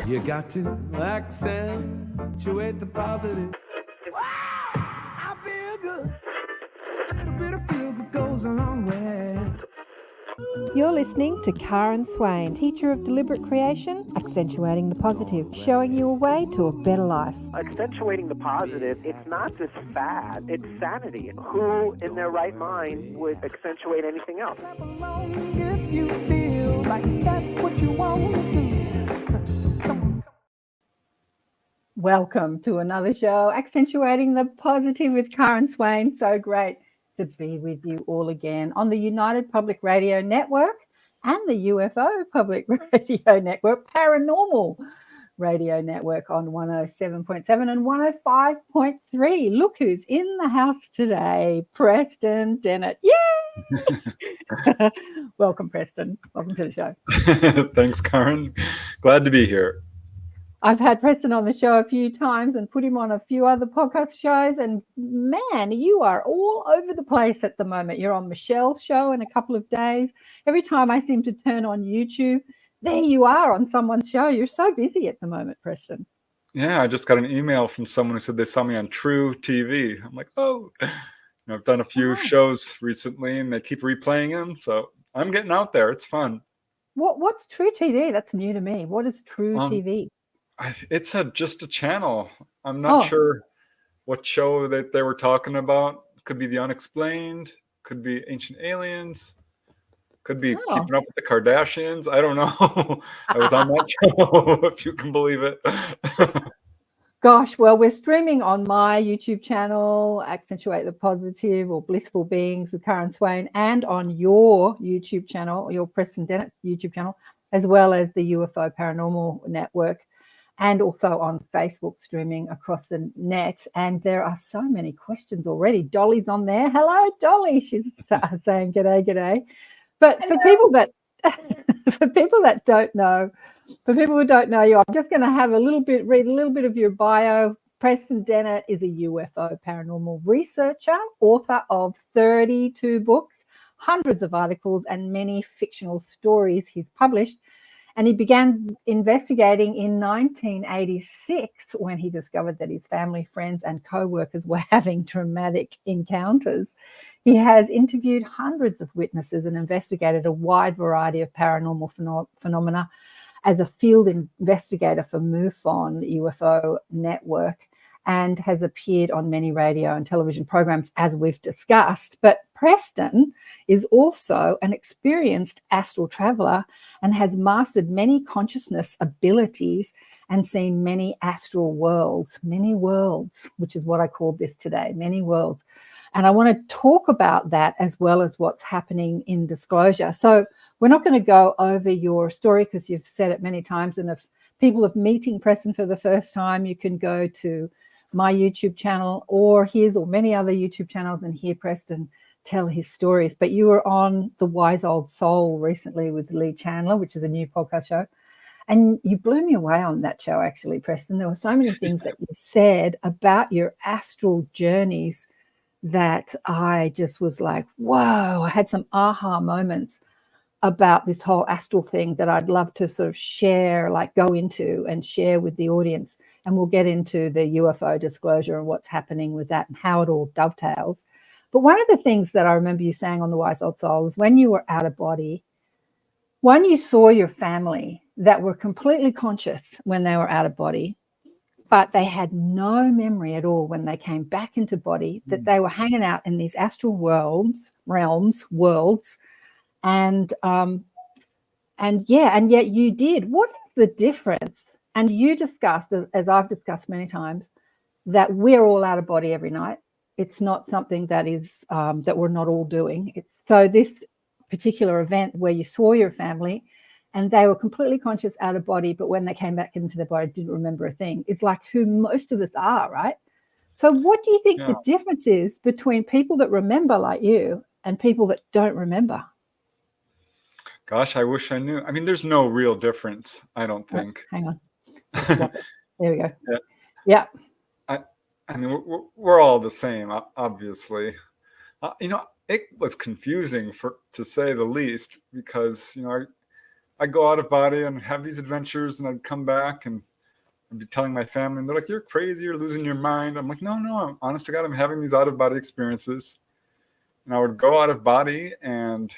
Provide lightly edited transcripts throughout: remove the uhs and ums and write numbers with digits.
You got to accentuate the positive. Wow, I feel good. A little bit of feel good goes a long way. You're listening to KAren Swain, teacher of deliberate creation, accentuating the positive, showing you a way to a better life. Accentuating the positive, it's not just fad, it's sanity. Who in their right mind would accentuate anything else? Clap along if you feel like that's what you want to do. Welcome to another show, Accentuating the Positive with KAren Swain. So great to be with you all again on the United Public Radio Network and the UFO Public Radio Network, Paranormal Radio Network on 107.7 and 105.3. Look who's in the house today, Preston Dennett. Yay! Welcome, Preston. Welcome to the show. Thanks, Karen. Glad to be here. I've had Preston on the show a few times and put him on a few other podcast shows. And man, you are all over the place at the moment. You're on Michelle's show in a couple of days. Every time I seem to turn on YouTube, there you are on someone's show. You're so busy at the moment, Preston. Yeah, I just got an email from someone who said they saw me on True TV. I'm like, oh, I've done a few shows recently and they keep replaying them. So I'm getting out there. It's fun. What's True TV? That's new to me. What is True TV? It's just a channel. I'm not sure what show that they were talking about. Could be The Unexplained. Could be Ancient Aliens. Could be Keeping Up with the Kardashians. I don't know. I was on that show, if you can believe it. Gosh, well, we're streaming on my YouTube channel, Accentuate the Positive or Blissful Beings with KAren Swain, and on your YouTube channel, your Preston Dennett YouTube channel, as well as the UFO Paranormal Network, and also on Facebook streaming across the net. And there are so many questions already. Dolly's on there. Hello, Dolly. She's saying g'day, g'day. But for people that don't know, for people who don't know you, I'm just going to have read a little bit of your bio. Preston Dennett is a UFO paranormal researcher, author of 32 books, hundreds of articles, and many fictional stories he's published. And he began investigating in 1986 when he discovered that his family, friends, and co-workers were having traumatic encounters. He has interviewed hundreds of witnesses and investigated a wide variety of paranormal phenomena as a field investigator for MUFON UFO Network, and has appeared on many radio and television programs, as we've discussed. But Preston is also an experienced astral traveler and has mastered many consciousness abilities and seen many astral worlds, which is what I called this today, many worlds. And I want to talk about that as well as what's happening in disclosure. So we're not going to go over your story because you've said it many times. And if people are meeting Preston for the first time, you can go to my YouTube channel or his or many other YouTube channels and hear Preston tell his stories. But you were on The Wise Old Soul recently with Lee Chandler, which is a new podcast show. And you blew me away on that show, actually, Preston. There were so many things that you said about your astral journeys that I just was like, whoa, I had some aha moments about this whole astral thing that I'd love to sort of share, like go into and share with the audience. And we'll get into the UFO disclosure and what's happening with that and how it all dovetails. But one of the things that I remember you saying on The Wise Old Soul is when you were out of body, when you saw your family that were completely conscious when they were out of body, but they had no memory at all when they came back into body, that they were hanging out in these astral realms, and yet you did. What is the difference? And you discussed, as I've discussed many times, that we're all out of body every night. It's not something that is that we're not all doing. So this particular event where you saw your family and they were completely conscious out of body, but when they came back into their body, didn't remember a thing. It's like who most of us are, right? So what do you think the difference is between people that remember like you and people that don't remember? Gosh, I wish I knew. I mean, there's no real difference, I don't think. Hang on. There we go. Yeah. I mean, we're all the same, obviously. It was confusing to say the least, because, I'd go out of body and have these adventures, and I'd come back and I'd be telling my family, and they're like, "You're crazy, you're losing your mind." I'm like, no, I'm honest to God, I'm having these out of body experiences. And I would go out of body, and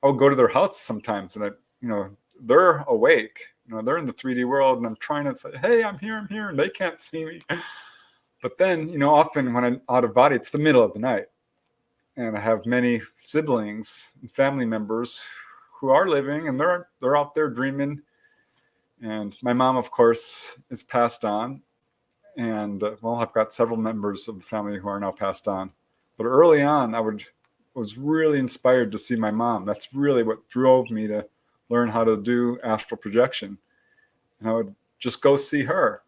I would go to their house sometimes, and they're awake, they're in the 3D world, and I'm trying to say, "Hey, I'm here, and they can't see me." But then, often when I'm out of body, it's the middle of the night, and I have many siblings and family members who are living, and they're out there dreaming. And my mom, of course, is passed on. And I've got several members of the family who are now passed on. But early on, I was really inspired to see my mom. That's really what drove me to learn how to do astral projection. And I would just go see her.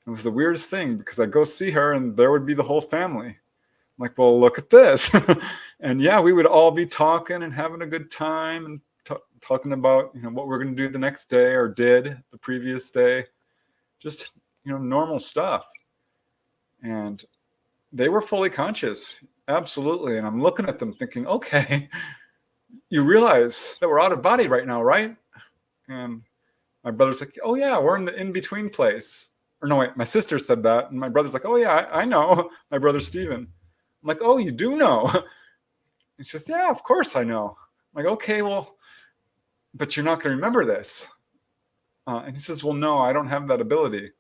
It was the weirdest thing, because I'd go see her and there would be the whole family. I'm like, well, look at this. And yeah, we would all be talking and having a good time and talking about, what we're going to do the next day or did the previous day. Just, normal stuff. And they were fully conscious. Absolutely. And I'm looking at them thinking, okay, you realize that we're out of body right now, right? And my brother's like, oh yeah, we're in the in-between place. Or no, wait, my sister said that. And my brother's like, oh yeah, I know. My brother, Steven. I'm like, oh, you do know? And she says, yeah, of course I know. I'm like, okay, well, but you're not going to remember this. And he says, well, no, I don't have that ability.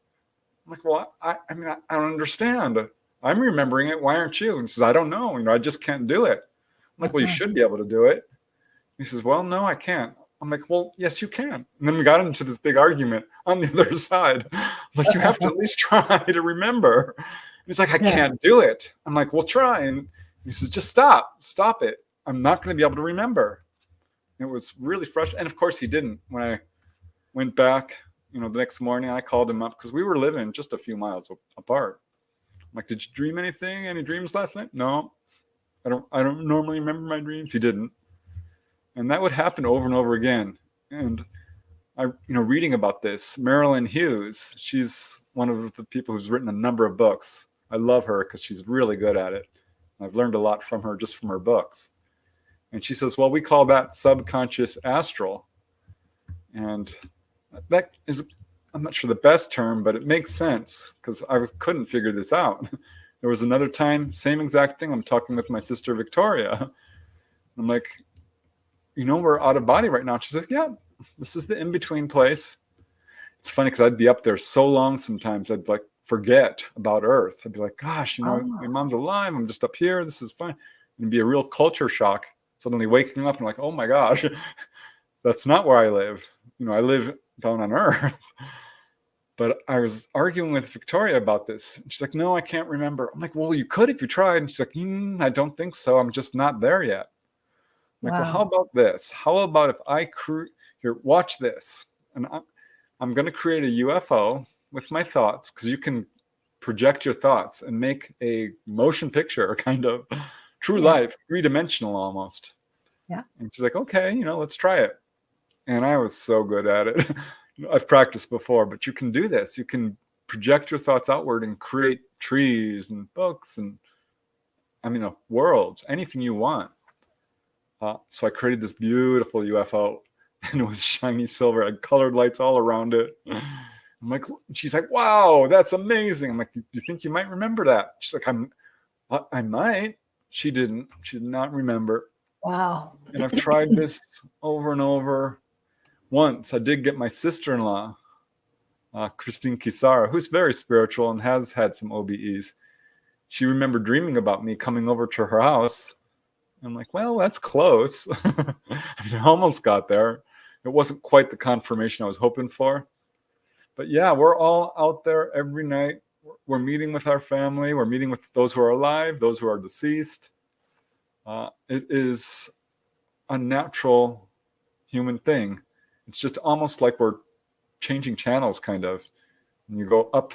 I'm like, well, I don't understand. I'm remembering it. Why aren't you? And he says, I don't know. I just can't do it. I'm like, well, you should be able to do it. He says, well, no, I can't. I'm like, well, yes, you can. And then we got into this big argument on the other side. I'm like, you have to at least try to remember. And he's like, I can't do it. I'm like, well, try. And he says, just stop it. I'm not going to be able to remember. And it was really frustrating. And of course he didn't. When I went back, the next morning, I called him up because we were living just a few miles apart. I'm like, did you dream anything? Any dreams last night? No, I don't normally remember my dreams. He didn't. And that would happen over and over again. And I, reading about this, Marilyn Hughes, she's one of the people who's written a number of books. I love her because she's really good at it. I've learned a lot from her just from her books. And she says, well, we call that subconscious astral. And that is, I'm not sure the best term, but it makes sense because I couldn't figure this out. There was another time, same exact thing. I'm talking with my sister, Victoria. I'm like, we're out of body right now. She says, yeah, this is the in-between place. It's funny because I'd be up there so long sometimes I'd forget about Earth. I'd be like, gosh, my mom's alive. I'm just up here. This is fine. And it'd be a real culture shock. Suddenly waking up and like, oh my gosh, that's not where I live. I live down on Earth. But I was arguing with Victoria about this. And she's like, no, I can't remember. I'm like, well, you could if you tried. And she's like, I don't think so. I'm just not there yet. I'm like, well, how about this? How about if I here, watch this. And I'm going to create a UFO with my thoughts, because you can project your thoughts and make a motion picture, kind of true life, 3-dimensional almost. Yeah. And she's like, okay, let's try it. And I was so good at it. I've practiced before, but you can do this. You can project your thoughts outward and create trees and books and, worlds, anything you want. So I created this beautiful UFO, and it was shiny silver. I had colored lights all around it. I'm like, she's like, wow, that's amazing. I'm like, do you think you might remember that? She's like, I might. She didn't. She did not remember. Wow. And I've tried this over and over. Once I did get my sister-in-law, Christine Kisara, who's very spiritual and has had some OBEs. She remembered dreaming about me coming over to her house. I'm like, well, that's close. I almost got there. It wasn't quite the confirmation I was hoping for. But yeah, we're all out there every night. We're meeting with our family. We're meeting with those who are alive, those who are deceased. It is a natural human thing. It's just almost like we're changing channels, kind of. And you go up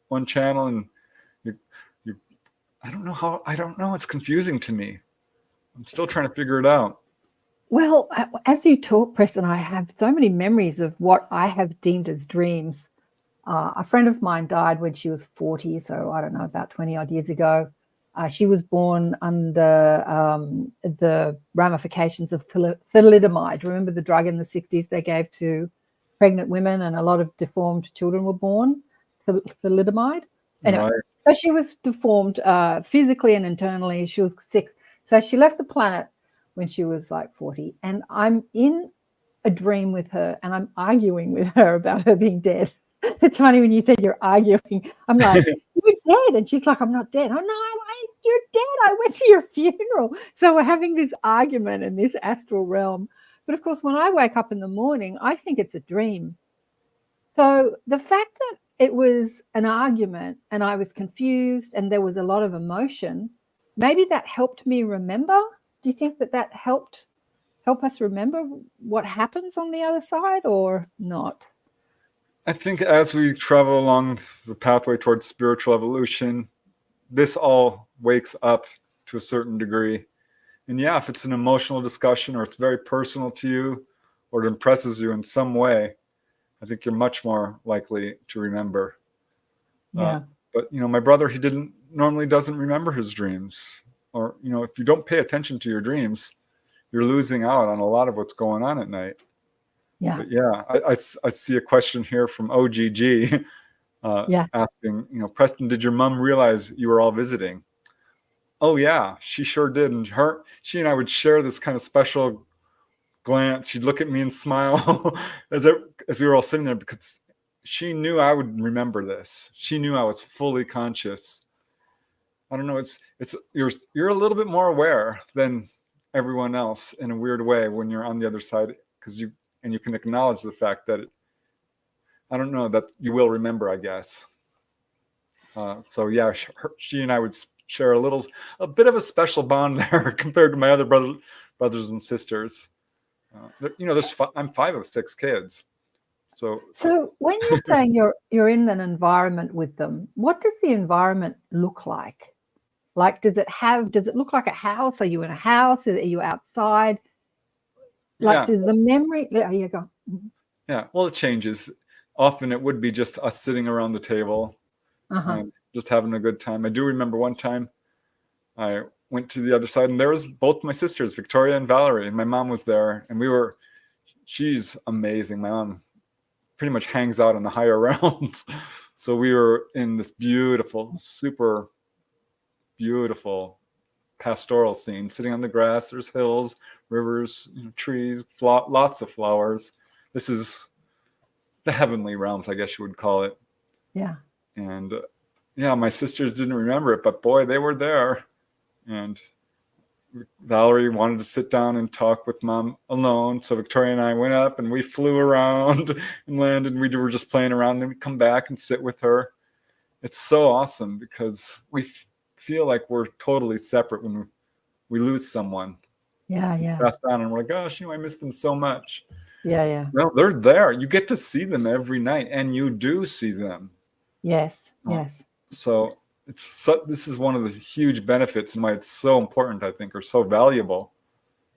one channel and you I don't know. It's confusing to me. I'm still trying to figure it out. Well, as you talk, Preston, I have so many memories of what I have deemed as dreams. A friend of mine died when she was 40, so I don't know, about 20 odd years ago. She was born under the ramifications of thalidomide. Remember the drug in the 60s they gave to pregnant women, and a lot of deformed children were born, thalidomide. Anyway, Right. so she was deformed physically and internally. She was sick. So she left the planet when she was like 40. And I'm in a dream with her, and I'm arguing with her about her being dead. It's funny when you said you're arguing. I'm like, you're dead. And she's like, I'm not dead. Oh, no, you're dead. I went to your funeral. So we're having this argument in this astral realm. But of course, when I wake up in the morning, I think it's a dream. So the fact that it was an argument and I was confused and there was a lot of emotion, maybe that helped me remember. Do you think that help us remember what happens on the other side or not? I think as we travel along the pathway towards spiritual evolution, this all wakes up to a certain degree. And yeah, if it's an emotional discussion or it's very personal to you or it impresses you in some way, I think you're much more likely to remember. Yeah. But, my brother, he normally doesn't remember his dreams. Or, if you don't pay attention to your dreams, you're losing out on a lot of what's going on at night. Yeah. But yeah, I see a question here from OGG asking, Preston, did your mom realize you were all visiting? Oh yeah, she sure did. And she and I would share this kind of special glance. She'd look at me and smile as we were all sitting there, because she knew I would remember this. She knew I was fully conscious. I don't know. You're a little bit more aware than everyone else in a weird way when you're on the other side, because you can acknowledge the fact that that you will remember, I guess. So yeah, she and I would share a bit of a special bond there compared to my other brothers and sisters. I'm 5 of 6 kids. So when you're saying you're in an environment with them, what does the environment look like? Like, does it look like a house? Are you in a house? Are you outside? Like, does the memory? There you go. Yeah, well, it changes. Often it would be just us sitting around the table, just having a good time. I do remember one time I went to the other side, and there was both my sisters, Victoria and Valerie, and my mom was there, and she's amazing. My mom pretty much hangs out in the higher realms. So we were in this beautiful, super beautiful pastoral scene, sitting on the grass. There's hills, rivers, trees, lots of flowers. This is the heavenly realms, I guess you would call it. Yeah. And my sisters didn't remember it, but boy, they were there. And Valerie wanted to sit down and talk with mom alone. So Victoria and I went up and we flew around and landed. We were just playing around. Then we come back and sit with her. It's so awesome because we feel like we're totally separate when we lose someone. Yeah, yeah. Pass down and we're like, gosh, I miss them so much. Yeah, yeah. Well, they're there. You get to see them every night, and you do see them. Yes, yes. So this is one of the huge benefits and why it's so important, I think, or so valuable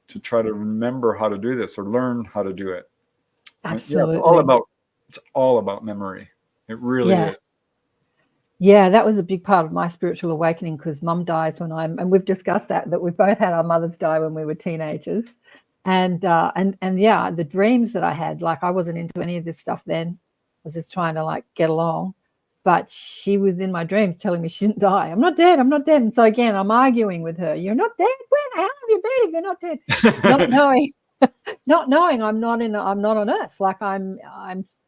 to try to remember how to do this or learn how to do it. Absolutely. It's all about memory. It really is. Yeah, that was a big part of my spiritual awakening, because mum dies and we've discussed that we both had our mothers die when we were teenagers. And yeah, the dreams that I had, like, I wasn't into any of this stuff then. I was just trying to like get along. But she was in my dreams telling me she didn't die. I'm not dead. And so again, I'm arguing with her. You're not dead? When? How have you been if you're not dead? not knowing I'm not on Earth. Like I'm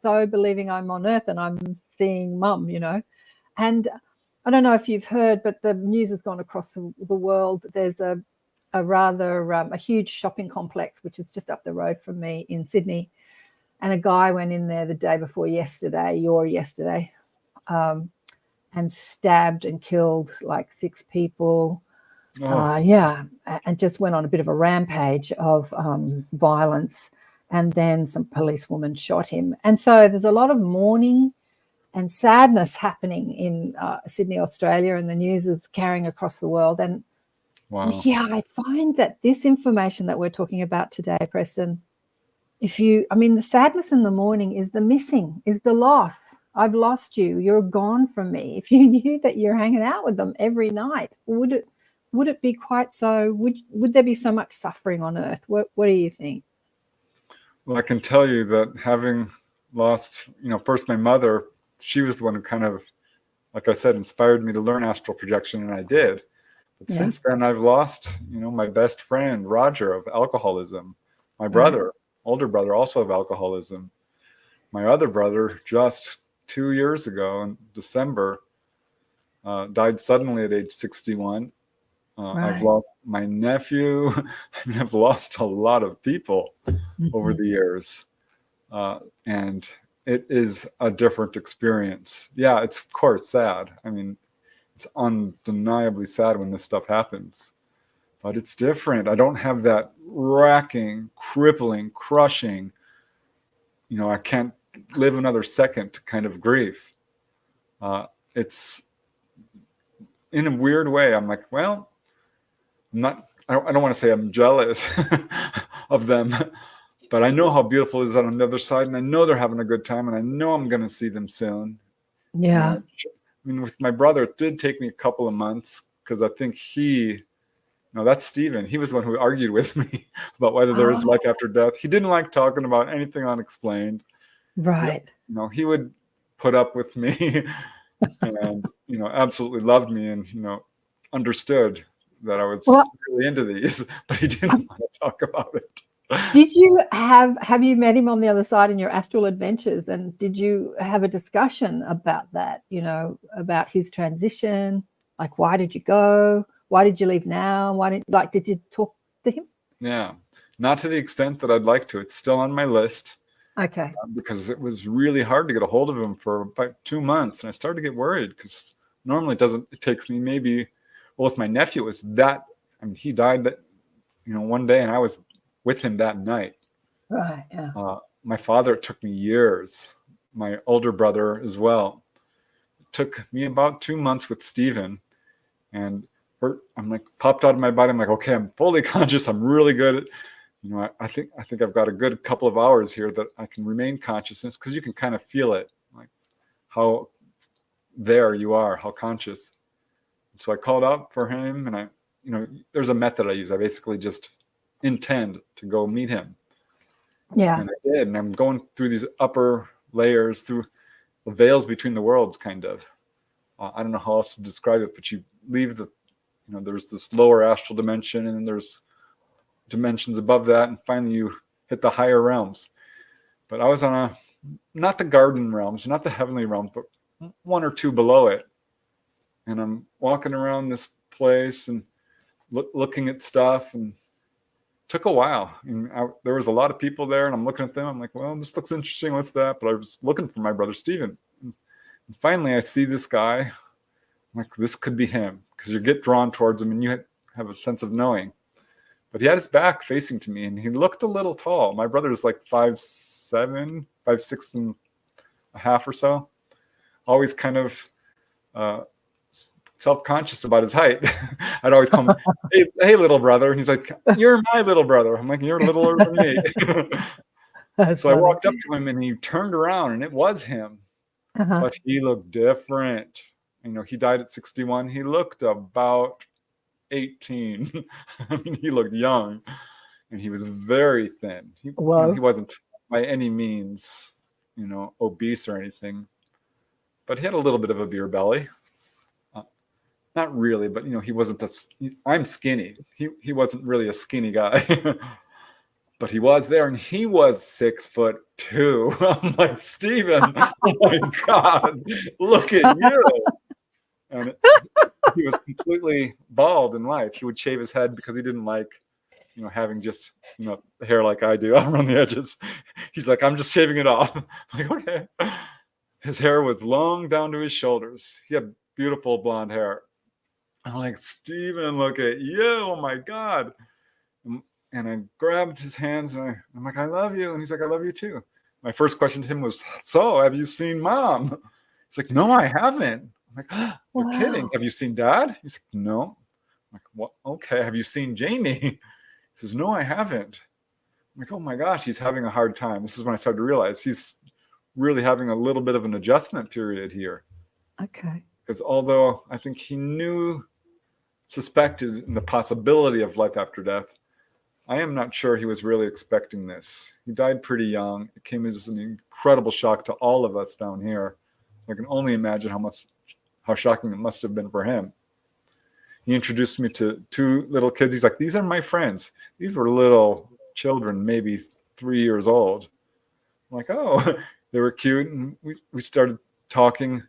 so believing I'm on Earth and I'm seeing mum, And I don't know if you've heard, but the news has gone across the world. There's a huge shopping complex, which is just up the road from me in Sydney. And a guy went in there the day before yesterday, and stabbed and killed like 6 people. And just went on a bit of a rampage of violence. And then some policewoman shot him. And so there's a lot of mourning and sadness happening in Sydney, Australia, and the news is carrying across the world. And I find that this information that we're talking about today, Preston, the sadness in the morning is the loss I've lost you. You're gone from me. If you knew that you're hanging out with them every night, would it be quite so? Would there be so much suffering on Earth? What do you think? Well, I can tell you that having lost, first my mother, she was the one who kind of, like I said, inspired me to learn astral projection, and I did. But since then, I've lost, my best friend, Roger, of alcoholism. My brother, older brother, also of alcoholism. My other brother, just 2 years ago in December, died suddenly at age 61. I've lost my nephew. I've lost a lot of people over the years. And it is a different experience. Yeah, it's of course sad. I mean, it's undeniably sad when this stuff happens. But it's different. I don't have that racking, crippling, crushing, I can't live another second kind of grief. It's in a weird way. I'm like, well, I don't want to say I'm jealous of them, but I know how beautiful it is on the other side, and I know they're having a good time, and I know I'm going to see them soon. Yeah. I mean, with my brother, it did take me a couple of months because I think that's Stephen. He was the one who argued with me about whether there is life after death. He didn't like talking about anything unexplained. Right. He would put up with me and, absolutely loved me and, understood that I was really into these, but he didn't want to talk about it. Did you have you met him on the other side in your astral adventures? And did you have a discussion about that, about his transition? Like, why did you go? Why did you leave now? Did you talk to him? Yeah, not to the extent that I'd like to. It's still on my list. Okay. Because it was really hard to get a hold of him for about 2 months. And I started to get worried because normally it takes me maybe, with my nephew, it was he died one day and I was with him that night. Right, yeah. My father, it took me years. My older brother as well. It took me about 2 months with Stephen. And I'm like, popped out of my body. I'm like, okay, I'm fully conscious. I'm really good at, I think I've got a good couple of hours here that I can remain consciousness, because you can kind of feel it, like how there you are, how conscious. So I called out for him, and there's a method I use. I basically just intend to go meet him. Yeah. And I did, and I'm going through these upper layers, through the veils between the worlds, kind of. I don't know how else to describe it, but you leave there's this lower astral dimension, and then there's dimensions above that, and finally you hit the higher realms. But I was on not the garden realms, not the heavenly realm, but one or two below it. And I'm walking around this place and looking at stuff, and it took a while. There was a lot of people there, and I'm looking at them. I'm like, well, this looks interesting. What's that? But I was looking for my brother Stephen. And finally I see this guy. I'm like, this could be him, because you get drawn towards him and you have a sense of knowing. But he had his back facing to me, and he looked a little tall. My brother's like 5'7", 5'6" and a half or so. Always kind of self-conscious about his height. I'd always call him, hey, little brother. And he's like, you're my little brother. I'm like, you're littler than me. So I walked up to him, and he turned around, and it was him. But he looked different. He died at 61. He looked about 18. I mean, he looked young, and he was very thin. He wasn't by any means, obese or anything, but he had a little bit of a beer belly. Not really, but he wasn't I'm skinny. He wasn't really a skinny guy, but he was there, and he was 6'2". I'm like, Stephen, oh my God, look at you. And he was completely bald in life. He would shave his head because he didn't like, having just, hair like I do around the edges. He's like, I'm just shaving it off. I'm like, okay. His hair was long down to his shoulders. He had beautiful blonde hair. I'm like, Stephen, look at you. Oh my God. And I grabbed his hands, and I'm like, I love you. And he's like, I love you too. My first question to him was, so have you seen Mom? He's like, no, I haven't. I'm like, you're kidding. Have you seen Dad? He's like, no. I'm like, what? Okay. Have you seen Jamie? He says, no, I haven't. I'm like, oh my gosh, he's having a hard time. This is when I started to realize he's really having a little bit of an adjustment period here. Okay. Because although I think he suspected in the possibility of life after death, I am not sure he was really expecting this. He died pretty young. It came as an incredible shock to all of us down here. I can only imagine how shocking it must have been for him. He introduced me to 2 little kids. He's like, these are my friends. These were little children, maybe 3 years old. I'm like, oh, they were cute. And we started talking.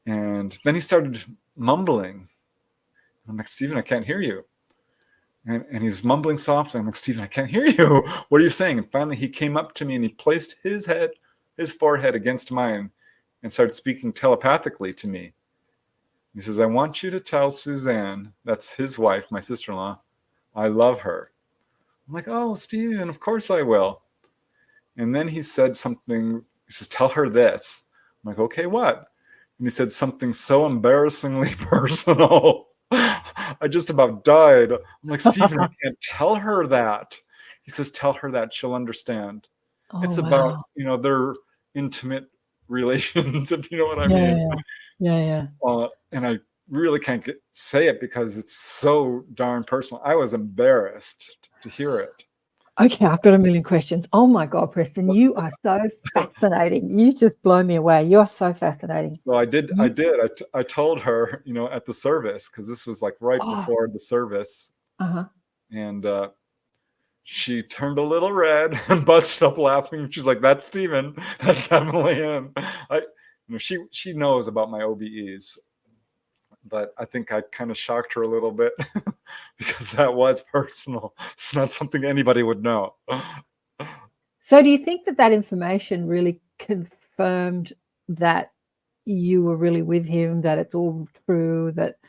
And then he started mumbling. I'm like, Stephen, I can't hear you. And he's mumbling softly. I'm like, Stephen, I can't hear you. What are you saying? And finally he came up to me and he placed his forehead against mine and started speaking telepathically to me. He says, I want you to tell Suzanne, that's his wife, my sister-in-law, I love her. I'm like, oh, Stephen, of course I will. And then he said something. He says, tell her this. I'm like, okay, what? And he said something so embarrassingly personal. I just about died. I'm like, Stephen, I can't tell her that. He says, tell her that. She'll understand. Oh, it's wow. about, their intimate relations, if you know what I mean. Yeah. And I really can't say it because it's so darn personal. I was embarrassed to hear it. Okay, I've got a million questions. Oh my God, Preston, you are so fascinating. You just blow me away. You're so fascinating. So I told her, at the service, because this was like right before the service. Uh-huh. And she turned a little red and busted up laughing. She's like, that's Stephen. That's definitely him. She knows about my OBEs. But I think I kind of shocked her a little bit because that was personal. It's not something anybody would know. So do you think that information really confirmed that you were really with him, that it's all true, that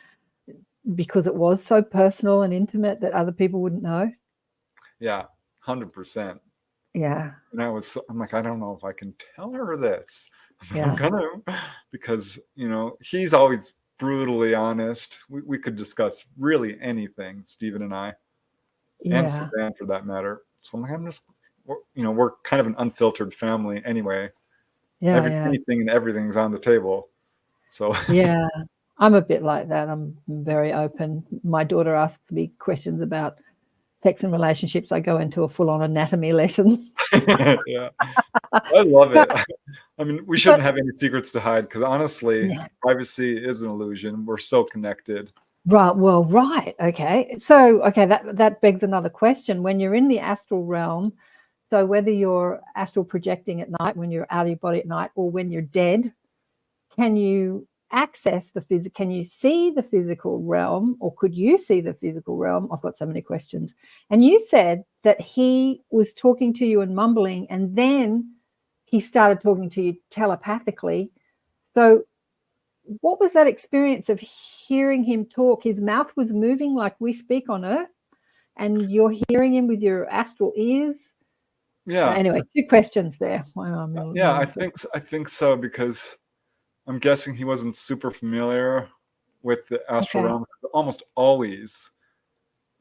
because it was so personal and intimate that other people wouldn't know? Yeah, 100%. Yeah. And I'm like, I don't know if I can tell her this. Yeah. I'm gonna, because, he's always brutally honest. We could discuss really anything, Stephen and I, and Suzanne for that matter. So I'm like, we're kind of an unfiltered family anyway. Anything and everything's on the table. So yeah, I'm a bit like that. I'm very open. My daughter asks me questions about sex and relationships. I go into a full-on anatomy lesson. Yeah, I love it. I mean, we shouldn't have any secrets to hide because honestly, privacy is an illusion. We're so connected. Right. Well, right. Okay. So, that begs another question. When you're in the astral realm, so whether you're astral projecting at night, when you're out of your body at night, or when you're dead, can you access the physical? Can you see the physical realm, or could you see the physical realm? I've got so many questions. And you said that he was talking to you and mumbling, and then he started talking to you telepathically. So what was that experience of hearing him talk? His mouth was moving like we speak on Earth, and you're hearing him with your astral ears? Yeah. Anyway, 2 questions there. Yeah, I think so, because I'm guessing he wasn't super familiar with the astral realm. Almost always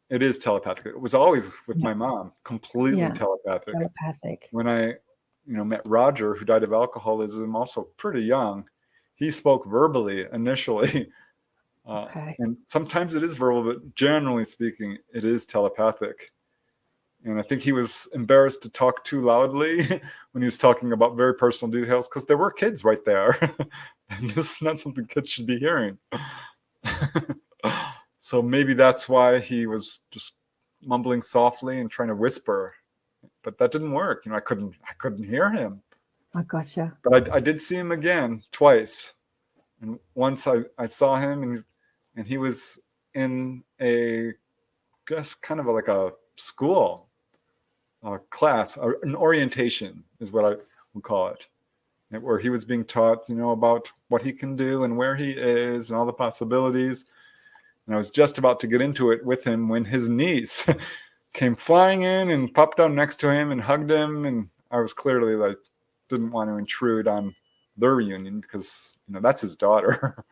it is telepathic. It was always with my mom, completely telepathic. When I, met Roger, who died of alcoholism, also pretty young, he spoke verbally initially. And sometimes it is verbal, but generally speaking, it is telepathic. And I think he was embarrassed to talk too loudly when he was talking about very personal details, because there were kids right there. And this is not something kids should be hearing. So maybe that's why he was just mumbling softly and trying to whisper. But that didn't work. I couldn't hear him. I gotcha. But I did see him again twice. And once I saw him, and he was in kind of like a school class, or an orientation is what I would call it, where he was being taught, about what he can do and where he is and all the possibilities. And I was just about to get into it with him when his niece came flying in and popped down next to him and hugged him. And I was clearly didn't want to intrude on their reunion because, that's his daughter.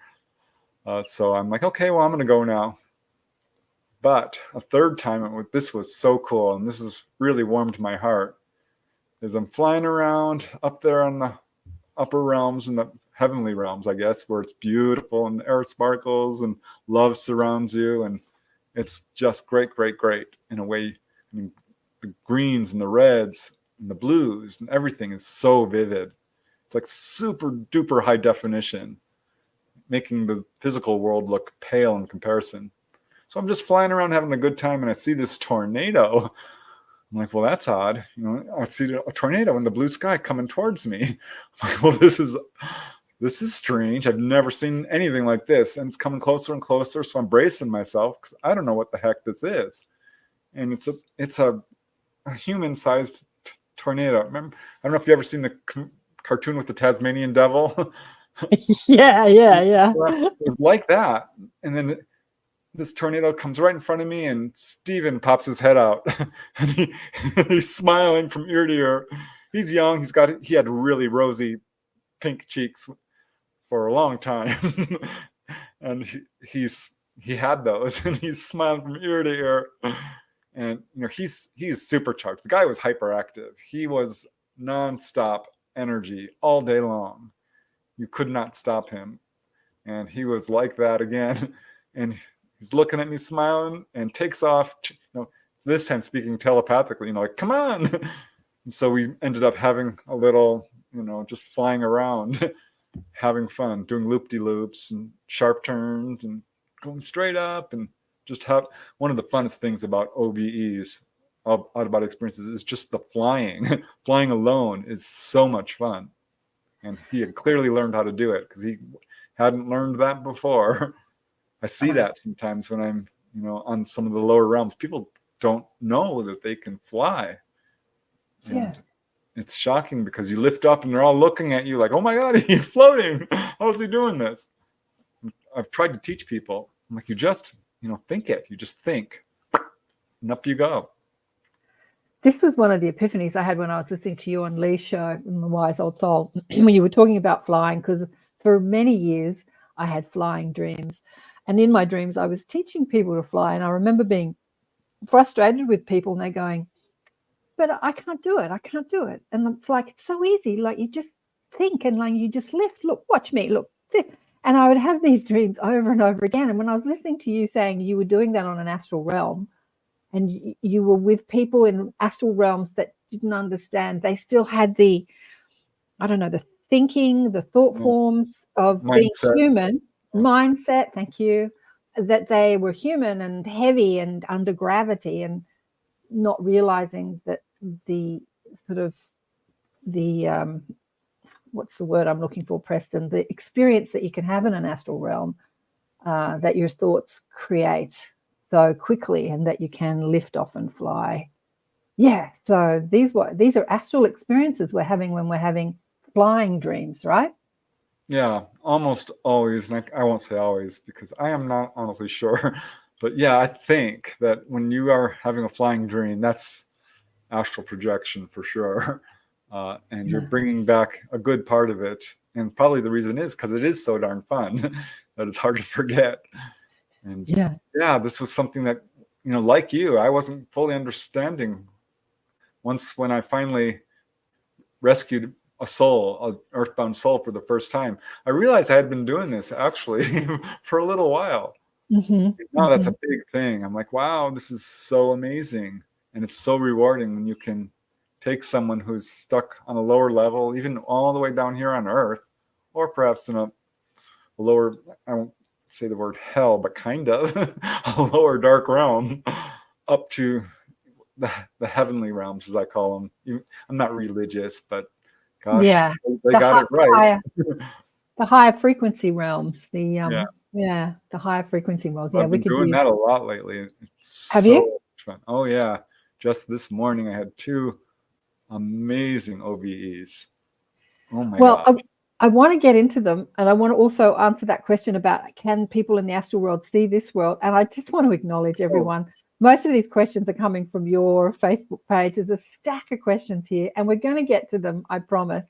So I'm like, okay, well, I'm going to go now. But a third time, this was so cool, and this has really warmed my heart, is I'm flying around up there on upper realms and the heavenly realms, I guess, where it's beautiful and the air sparkles and love surrounds you. And it's just great, great, great in a way. I mean, the greens and the reds and the blues and everything is so vivid. It's like super duper high definition, making the physical world look pale in comparison. So I'm just flying around having a good time, and I see this tornado. I'm like, well, that's odd. You know, I see a tornado in the blue sky coming towards me. I'm like, well, this is strange. I've never seen anything like this, and it's coming closer and closer. So I'm bracing myself because I don't know what the heck this is. And it's a human-sized tornado. Remember, I don't know if you ever seen the cartoon with the Tasmanian devil. Yeah. It was like that, and then this tornado comes right in front of me, and Steven pops his head out, and he's smiling from ear to ear. He's young. He had really rosy pink cheeks for a long time, and he had those, and he's smiling from ear to ear. And you know, he's supercharged. The guy was hyperactive. He was nonstop energy all day long. You could not stop him, and he was like that again. And he's looking at me, smiling, and takes off. You know, this time speaking telepathically. You know, like, come on. And so we ended up having a little, you know, just flying around, having fun, doing loop-de-loops and sharp turns and going straight up, and just have one of the funnest things about OBEs, out of body experiences, is just the flying. Flying alone is so much fun. And he had clearly learned how to do it because he hadn't learned that before. I see that sometimes when I'm, you know, on some of the lower realms. People don't know that they can fly. Yeah. And it's shocking because you lift up and they're all looking at you like, oh my God, he's floating. How is he doing this? I've tried to teach people. I'm like, you just, you know, think it. You just think. And up you go. This was one of the epiphanies I had when I was listening to you on Lee's show, in The Wise Old Soul, when you were talking about flying, because for many years I had flying dreams. And in my dreams, I was teaching people to fly. And I remember being frustrated with people and they're going, but I can't do it. I can't do it. And it's like, it's so easy. Like, you just think and like you just lift. Look, watch me. Look. And I would have these dreams over and over again. And when I was listening to you saying you were doing that on an astral realm, and you were with people in astral realms that didn't understand, they still had the, I don't know, the thinking, the thought forms of being human, mindset, thank you, that they were human and heavy and under gravity, and not realizing that the sort of the, what's the word I'm looking for, Preston, the experience that you can have in an astral realm, that your thoughts create so quickly and that you can lift off and fly. Yeah, so these are astral experiences we're having when we're having flying dreams, right? Yeah, almost always. And I won't say always because I am not honestly sure. But yeah, I think that when you are having a flying dream, that's astral projection for sure. And you're bringing back a good part of it. And probably the reason is because it is so darn fun that it's hard to forget. And yeah, this was something that, you know, like you, I wasn't fully understanding. Once when I finally rescued a soul, an earthbound soul for the first time, I realized I had been doing this actually for a little while. Now that's a big thing. I'm like, wow, this is so amazing. And it's so rewarding when you can take someone who's stuck on a lower level, even all the way down here on Earth, or perhaps in a lower, I won't say the word hell, but kind of a lower dark realm, up to the heavenly realms, as I call them. I'm not religious, but gosh, they got it right. The higher frequency realms, the higher frequency realms. Yeah, I've been doing that a lot lately. Have you? Fun. Oh yeah, just this morning I had 2 amazing OBEs. Oh my God. I want to get into them, and I want to also answer that question about, can people in the astral world see this world? And I just want to acknowledge everyone. Most of these questions are coming from your Facebook page. There's a stack of questions here, and we're going to get to them, I promise.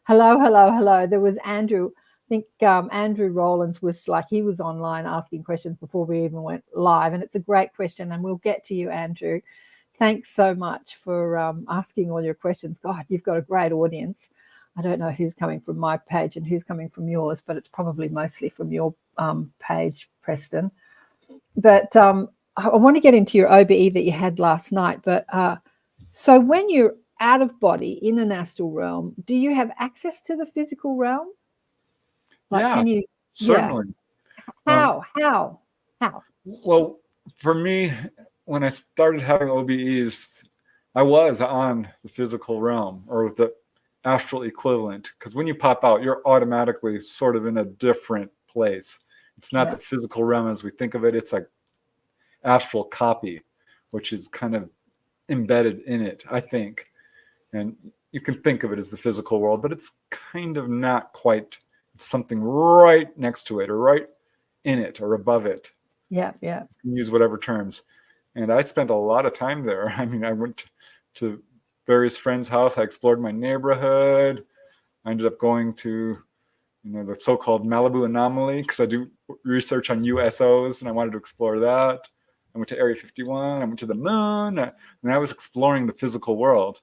Hello. There was Andrew. I think Andrew Rowlands was like, he was online asking questions before we even went live, and it's a great question, and we'll get to you, Andrew. Thanks so much for asking all your questions. God, you've got a great audience. I don't know who's coming from my page and who's coming from yours, but it's probably mostly from your page, Preston. But I want to get into your OBE that you had last night. But so when you're out of body in an astral realm, do you have access to the physical realm? Like, Yeah, can you? certainly. Yeah. How? Well, for me, when I started having OBEs, I was on the physical realm or the astral equivalent, because when you pop out, you're automatically sort of in a different place. It's not the physical realm as we think of it. It's like astral copy, which is kind of embedded in it, I think. And you can think of it as the physical world, but it's kind of not quite. It's something right next to it or right in it or above it. Yeah. You can use whatever terms. And I spent a lot of time there. I mean, I went to various friends' house. I explored my neighborhood. I ended up going to, the so-called Malibu anomaly, because I do research on USOs and I wanted to explore that. I went to Area 51. I went to the moon, and I was exploring the physical world,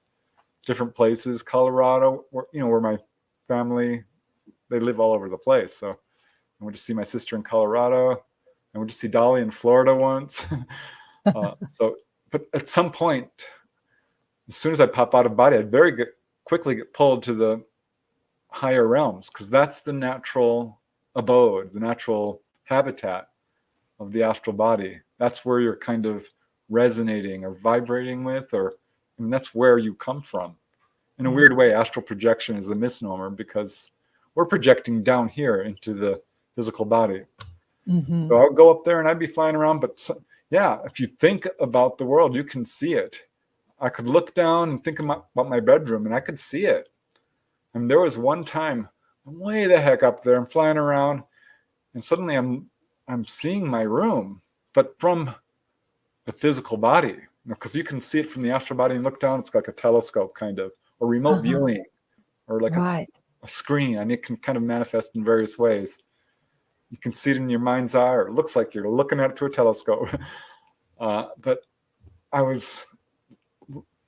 different places. Colorado, where my family, they live all over the place. So I went to see my sister in Colorado. I went to see Dolly in Florida once. But at some point, as soon as I pop out of body, I'd quickly get pulled to the higher realms, because that's the natural abode, the natural habitat of the astral body. That's where you're kind of resonating or vibrating with, that's where you come from. In a weird way, astral projection is a misnomer, because we're projecting down here into the physical body. Mm-hmm. So I'll go up there and I'd be flying around. But if you think about the world, you can see it. I could look down and think about my bedroom, and I could see it. And there was one time, I'm way the heck up there, I'm flying around, and suddenly I'm seeing my room, but from the physical body, because you can see it from the astral body and look down. It's like a telescope kind of, or remote viewing, or like a screen. I mean, it can kind of manifest in various ways. You can see it in your mind's eye, or it looks like you're looking at it through a telescope. But I was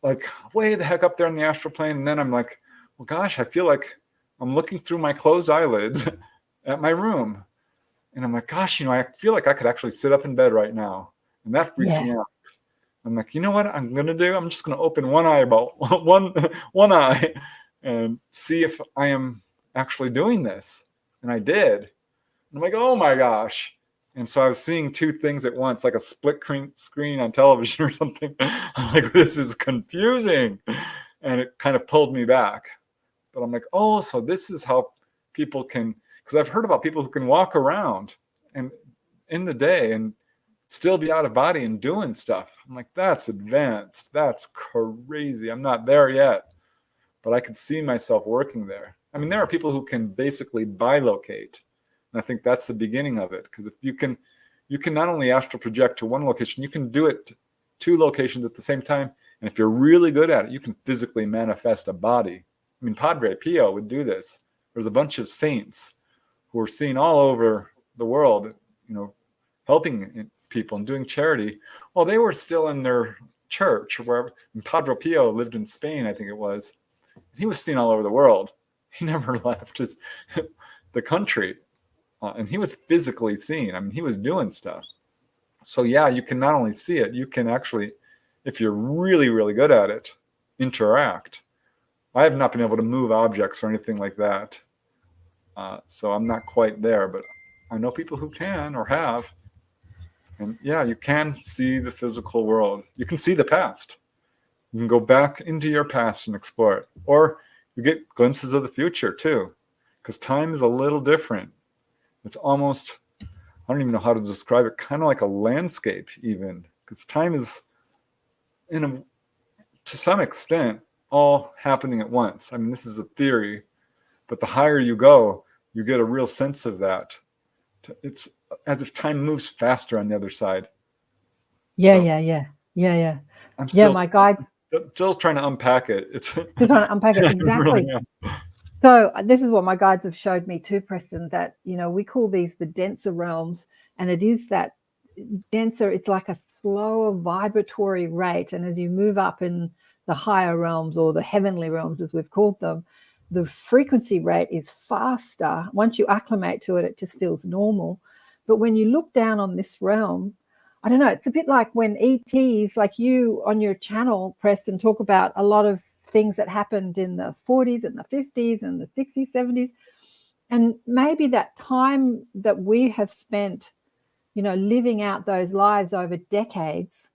like way the heck up there in the astral plane. And then I'm like, well, gosh, I feel like I'm looking through my closed eyelids at my room. And I'm like, gosh, I feel like I could actually sit up in bed right now. And that freaked me out. I'm like, you know what I'm going to do? I'm just going to open one eye and see if I am actually doing this. And I did. And I'm like, oh my gosh. And so I was seeing two things at once, like a split screen on television or something. I'm like, this is confusing. And it kind of pulled me back. But I'm like, oh, so this is how people can, because I've heard about people who can walk around and in the day and still be out of body and doing stuff. I'm like, that's advanced. That's crazy. I'm not there yet. But I could see myself working there. I mean, there are people who can basically bilocate. And I think that's the beginning of it. Because if you can not only astral project to one location, you can do it to two locations at the same time. And if you're really good at it, you can physically manifest a body. I mean, Padre Pio would do this. There's a bunch of saints who are seen all over the world, helping people and doing charity. Well, they were still in their church, where Padre Pio lived in Spain, I think it was. He was seen all over the world. He never left the country. And he was physically seen. I mean, he was doing stuff. So yeah, you can not only see it, you can actually, if you're really, really good at it, interact. I have not been able to move objects or anything like that. So I'm not quite there, but I know people who can or have. And yeah, you can see the physical world. You can see the past. You can go back into your past and explore it. Or you get glimpses of the future too, because time is a little different. It's almost, I don't even know how to describe it, kind of like a landscape even, because time is, to some extent, all happening at once. I mean, this is a theory, but the higher you go, you get a real sense of that. It's as if time moves faster on the other side. Yeah. I'm still, my guides. Still trying to unpack it. Still trying to unpack it, exactly. Really. So this is what my guides have showed me too, Preston, that, we call these the denser realms, and it is that denser, it's like a slower vibratory rate. And as you move up in the higher realms, or the heavenly realms, as we've called them, the frequency rate is faster. Once you acclimate to it, it just feels normal. But when you look down on this realm, I don't know, it's a bit like when ETs, like you on your channel, Preston, talk about a lot of things that happened in the 40s and the 50s and the 60s, 70s. And maybe that time that we have spent, living out those lives over decades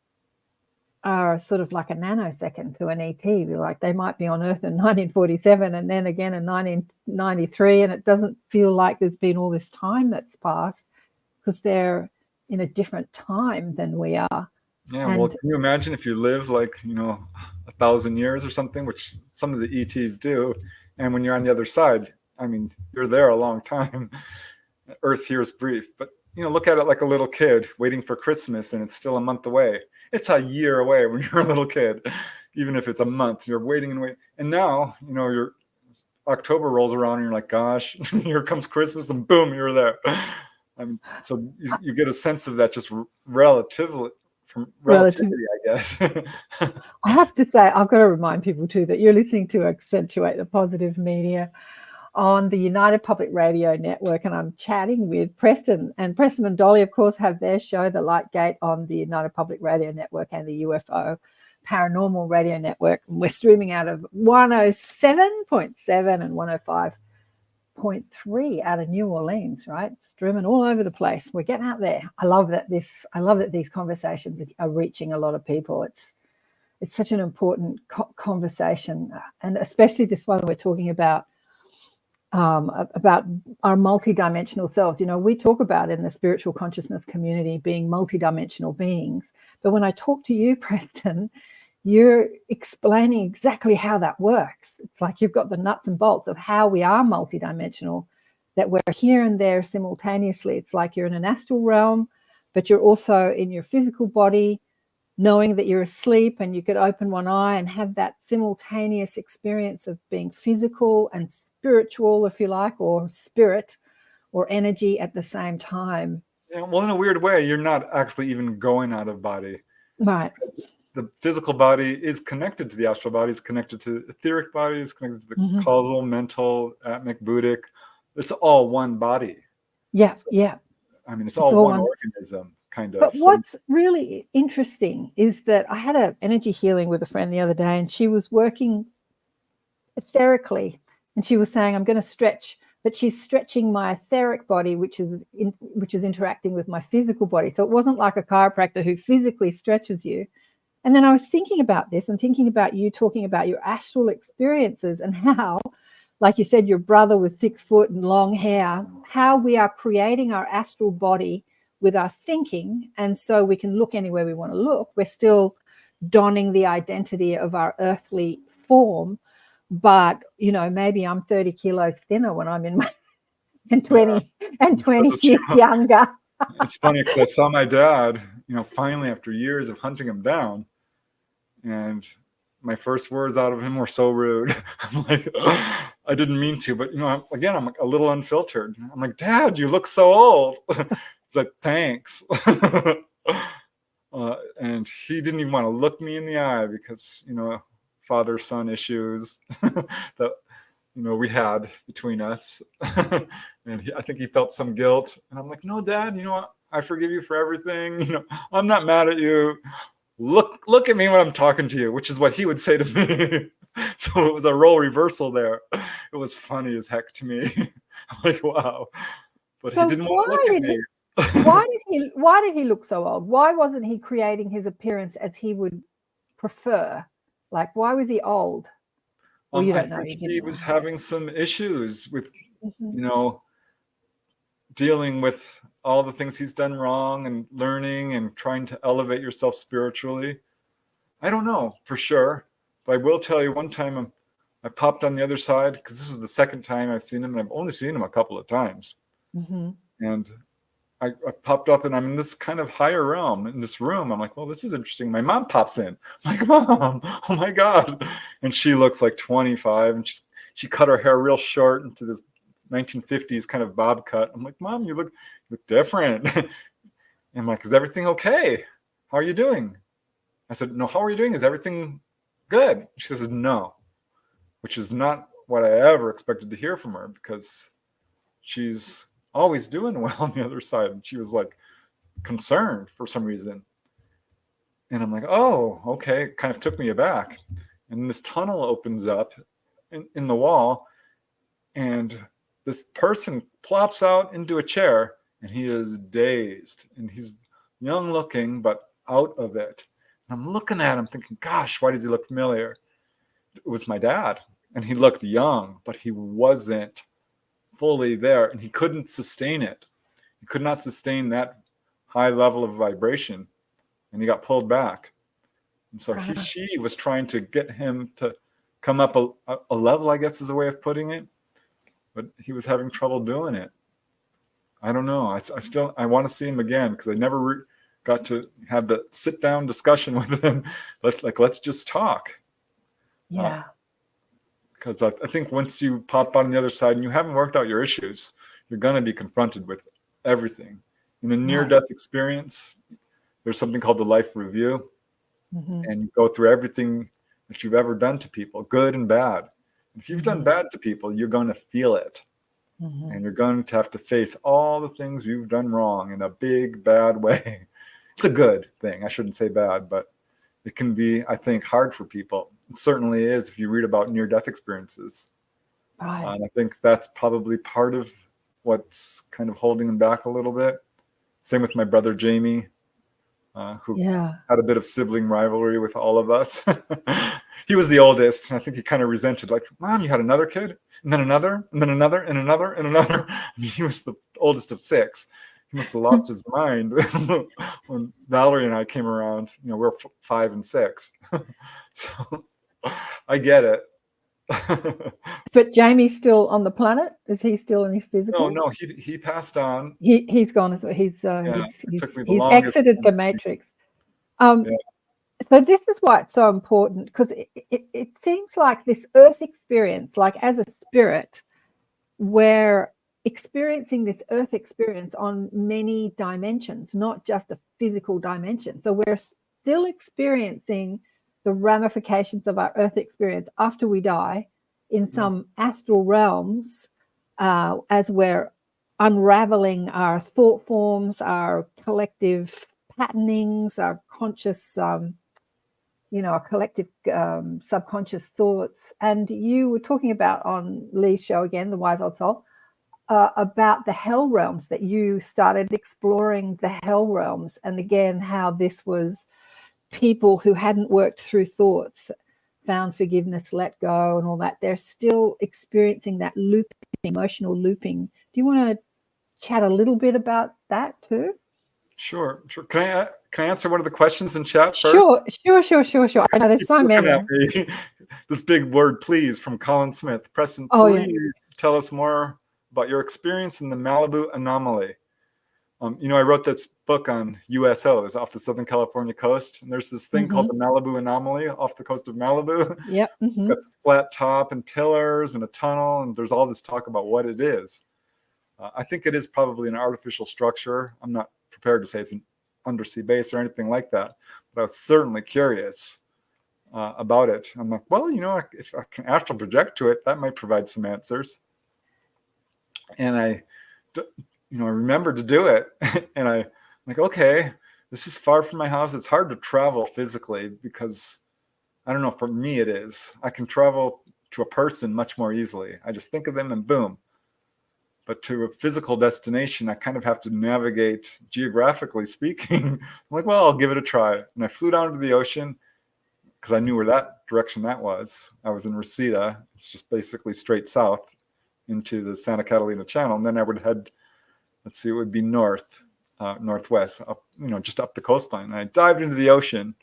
are sort of like a nanosecond to an ET. Like they might be on Earth in 1947 and then again in 1993, and it doesn't feel like there's been all this time that's passed because they're in a different time than we are. Yeah, well, can you imagine if you live like, 1,000 years or something, which some of the ETs do, and when you're on the other side, I mean, you're there a long time. Earth here is brief, but look at it like a little kid waiting for Christmas and it's still a month away. It's a year away when you're a little kid, even if it's a month, you're waiting and waiting. And now, your October rolls around and you're like, gosh, here comes Christmas and boom, you're there. I mean, so you get a sense of that just relativity, I guess. I have to say, I've got to remind people too that you're listening to Accentuate the Positive Media on the United Public Radio Network, and I'm chatting with Preston. And Preston and Dolly, of course, have their show, The Light Gate, on the United Public Radio Network and the UFO Paranormal Radio Network. And we're streaming out of 107.7 and 105.3 out of New Orleans, right? Streaming all over the place. We're getting out there. I love that these conversations are reaching a lot of people. It's such an important conversation, and especially this one we're talking about our multidimensional selves. We talk about in the spiritual consciousness community being multidimensional beings, but when I talk to you, Preston, you're explaining exactly how that works. It's like you've got the nuts and bolts of how we are multidimensional, that we're here and there simultaneously. It's like you're in an astral realm, but you're also in your physical body, knowing that you're asleep, and you could open one eye and have that simultaneous experience of being physical and spiritual, if you like, or spirit or energy at the same time. Yeah, well, in a weird way, you're not actually even going out of body. Right. The physical body is connected to the astral body, is connected to the etheric body, is connected to the causal, mental, atmic, buddhic. It's all one body. Yeah, so, yeah. I mean, it's all one organism, kind of. But what's really interesting is that I had an energy healing with a friend the other day, and she was working etherically, and she was saying, I'm going to stretch, but she's stretching my etheric body, which is interacting with my physical body. So it wasn't like a chiropractor who physically stretches you. And then I was thinking about this and thinking about you talking about your astral experiences and how, like you said, your brother was 6 foot and long hair, how we are creating our astral body with our thinking. And so we can look anywhere we want to look. We're still donning the identity of our earthly form, but maybe I'm 30 kilos thinner when I'm in my 20 years younger. It's funny because I saw my dad, finally after years of hunting him down, and my first words out of him were so rude. I'm like, I didn't mean to, but I'm like a little unfiltered. I'm like, Dad, you look so old. He's like, thanks. And he didn't even want to look me in the eye because, father-son issues that, we had between us. And I think he felt some guilt. And I'm like, no, Dad, I forgive you for everything. I'm not mad at you. Look at me when I'm talking to you, which is what he would say to me. So it was a role reversal there. It was funny as heck to me. I'm like, wow. But so he didn't want to look at me. Why did he look so old? Why wasn't he creating his appearance as he would prefer? Like, why was he old? Well, you don't know. He was having some issues with, dealing with all the things he's done wrong and learning and trying to elevate yourself spiritually. I don't know for sure, but I will tell you one time I popped on the other side because this is the second time I've seen him, and I've only seen him a couple of times. And I popped up and I'm in this kind of higher realm in this room. I'm like, well, this is interesting. My mom pops in. I'm like, Mom, oh my God. And she looks like 25 and she cut her hair real short into this 1950s kind of bob cut. I'm like, Mom, you look different. And I'm like, is everything okay? How are you doing? I said, no, how are you doing? Is everything good? She says, no, which is not what I ever expected to hear from her, because she's always doing well on the other side. And she was like concerned for some reason. And I'm like, oh, okay. It kind of took me aback. And this tunnel opens up in the wall, and this person plops out into a chair, and he is dazed, and he's young looking, but out of it. And I'm looking at him thinking, gosh, why does he look familiar? It was my dad, and he looked young, but he wasn't fully there, and he couldn't sustain it. He could not sustain that high level of vibration, and he got pulled back. And so she was trying to get him to come up a level, I guess is a way of putting it, but he was having trouble doing it. I don't know. I want to see him again, because I never got to have the sit down discussion with him. Let's just talk. Yeah. Because I think once you pop on the other side and you haven't worked out your issues, you're going to be confronted with everything. In a near-death experience, there's something called the life review, and you go through everything that you've ever done to people, good and bad. If you've done bad to people, you're going to feel it. And you're going to have to face all the things you've done wrong in a big, bad way. It's a good thing. I shouldn't say bad, but it can be, I think, hard for people. It certainly is if you read about near-death experiences. Right. And I think that's probably part of what's kind of holding them back a little bit. Same with my brother Jamie, who had a bit of sibling rivalry with all of us. He was the oldest, and I think he kind of resented, like, Mom, you had another kid, and then another, and then another, and another, and another. I mean, he was the oldest of 6. He must have lost his mind when Valerie and I came around. You know, we're 5 and 6. So I get it. But Jamie's still on the planet? Is he still in his physical? No, he passed on. He's gone as well. He's exited the matrix. So this is why it's so important, because it seems like this Earth experience, like as a spirit, we're experiencing this Earth experience on many dimensions, not just a physical dimension. So we're still experiencing the ramifications of our Earth experience after we die in some astral realms, as we're unraveling our thought forms, our collective patternings, our conscious, our collective subconscious thoughts. And you were talking about on Lee's show again, The Wise Old Soul, about the hell realms, that you started exploring the hell realms. And again, how this was people who hadn't worked through thoughts, found forgiveness, let go, and all that. They're still experiencing that looping, emotional looping. Do you want to chat a little bit about that too? Sure. Can I answer one of the questions in chat first? Sure. I know there's so many. This big word, please, from Colin Smith. Preston, please tell us more about your experience in the Malibu anomaly. I wrote this book on USOs off the Southern California coast, and there's this thing called the Malibu anomaly off the coast of Malibu. Yep. It's got this flat top and pillars and a tunnel, and there's all this talk about what it is. I think it is probably an artificial structure. I'm not prepared to say it's an undersea base or anything like that, but I was certainly curious about it. I'm like, well, if I can astral project to it, that might provide some answers. And I remembered to do it. And I'm like, okay, this is far from my house. It's hard to travel physically because, I don't know, for me it is. I can travel to a person much more easily. I just think of them and boom. But to a physical destination, I kind of have to navigate, geographically speaking. I'm like, well, I'll give it a try. And I flew down to the ocean because I knew where that direction that was. I was in Reseda. It's just basically straight south into the Santa Catalina Channel. And then I would head, it would be northwest, up, just up the coastline. And I dived into the ocean,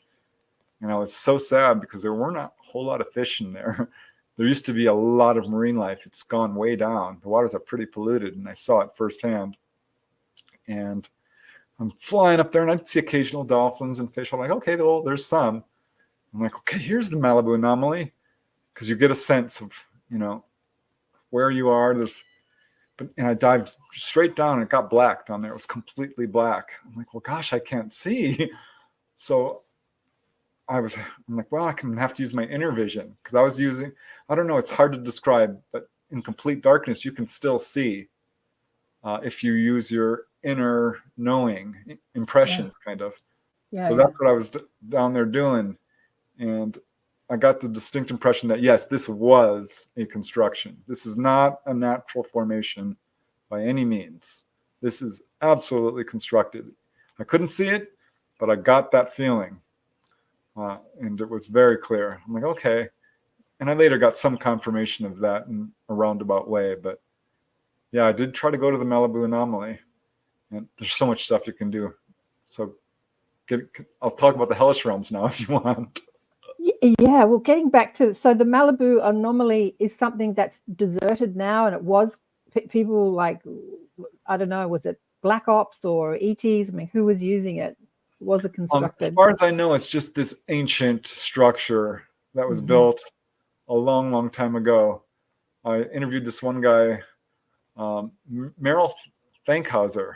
and I was so sad because there were not a whole lot of fish in there. There used to be a lot of marine life. It's gone way down. The waters are pretty polluted, and I saw it firsthand. And I'm flying up there, and I'd see occasional dolphins and fish. I'm like, okay, well, there's some. I'm like, okay, here's the Malibu anomaly, because you get a sense of, where you are. And I dived straight down, and it got black down there. It was completely black. I'm like, well, gosh, I can't see. So I'm like, well, I'm gonna have to use my inner vision, because I was using, I don't know, it's hard to describe, but in complete darkness you can still see if you use your inner knowing impressions, kind of. So that's what I was down there doing, and I got the distinct impression that yes, this was a construction. This is not a natural formation by any means. This is absolutely constructed. I couldn't see it, but I got that feeling. And it was very clear. I'm like, okay. And I later got some confirmation of that in a roundabout way. But yeah, I did try to go to the Malibu anomaly. And there's so much stuff you can do. So I'll talk about the hellish realms now if you want. Yeah, well, getting back to, so the Malibu anomaly is something that's deserted now, and it was people like, I don't know, was it Black Ops or ETs? I mean, who was using it? Was it constructed? As far as I know, it's just this ancient structure that was built a long, long time ago. I interviewed this one guy, Merrill Fankhauser,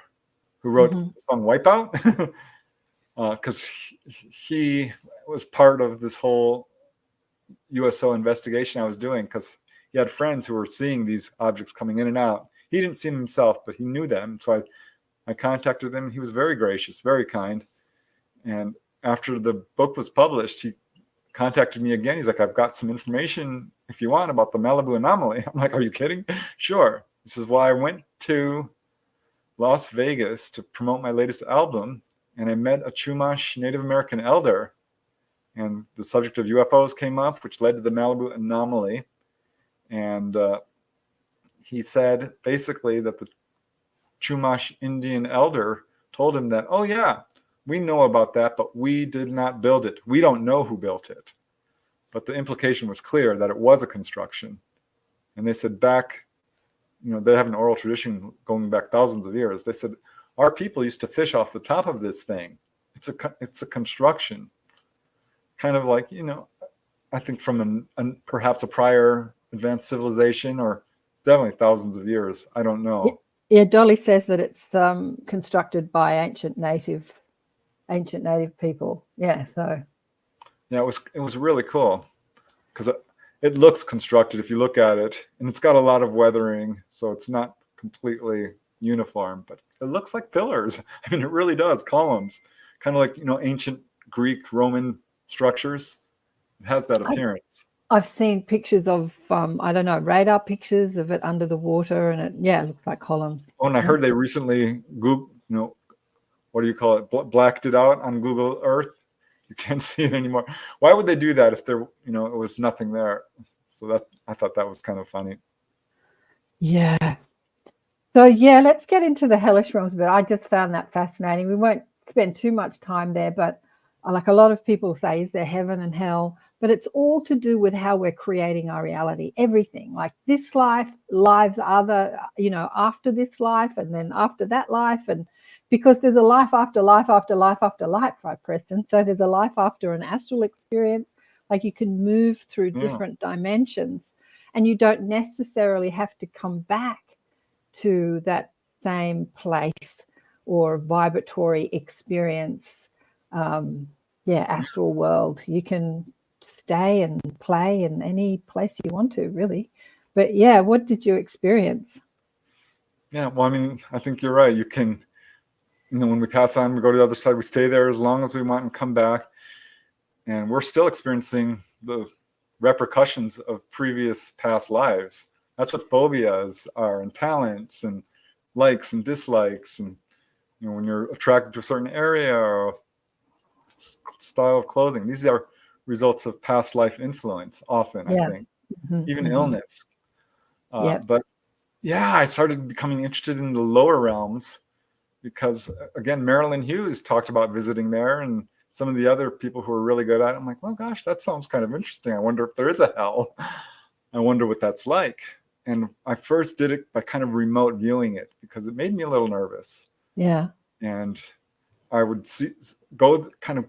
who wrote the song Wipeout, because he was part of this whole USO investigation I was doing, because he had friends who were seeing these objects coming in and out. He didn't see them himself, but he knew them. So I contacted him. He was very gracious, very kind. And after the book was published, he contacted me again. He's like, I've got some information if you want about the Malibu anomaly. I'm like, are you kidding? Sure. He says, well, I went to Las Vegas to promote my latest album, and I met a Chumash Native American elder, and the subject of UFOs came up, which led to the Malibu anomaly. And he said basically that the Chumash Indian elder told him that, oh yeah, we know about that, but we did not build it. We don't know who built it. But the implication was clear that it was a construction. And they said back, they have an oral tradition going back thousands of years. They said, our people used to fish off the top of this thing. It's a construction. Kind of like, I think from perhaps a prior advanced civilization, or definitely thousands of years. I don't know. Yeah, Dolly says that it's constructed by ancient native people. Yeah, so. Yeah, it was really cool, because it looks constructed if you look at it, and it's got a lot of weathering, so it's not completely uniform, but it looks like pillars. I mean, it really does. Columns, kind of like ancient Greek, Roman structures. It has that appearance. I've seen pictures of I don't know, radar pictures of it under the water, and it looks like columns. Oh, and I heard they recently what do you call it? Blacked it out on Google Earth. You can't see it anymore. Why would they do that if there, it was nothing there? So I thought that was kind of funny. Yeah. So let's get into the hellish realms, but I just found that fascinating. We won't spend too much time there, but like a lot of people say, is there heaven and hell? But it's all to do with how we're creating our reality. Everything, like this life, lives other, after this life, and then after that life, and because there's a life after life after life after life, right, Preston? So there's a life after an astral experience. Like you can move through different dimensions, and you don't necessarily have to come back to that same place or vibratory experience. Astral world. You can stay and play in any place you want to, really. But what did you experience? Yeah, well, I mean, I think you're right. You can, when we pass on, we go to the other side, we stay there as long as we want and come back. And we're still experiencing the repercussions of previous past lives. That's what phobias are, and talents, and likes and dislikes. And, when you're attracted to a certain area or style of clothing, these are results of past life influence often, I think. Even illness. But I started becoming interested in the lower realms because, again, Marilyn Hughes talked about visiting there, and some of the other people who are really good at it. I'm like, well, gosh, that sounds kind of interesting. I wonder if there is a hell. I wonder what that's like. And I first did it by kind of remote viewing it because it made me a little nervous. Yeah. And I would go kind of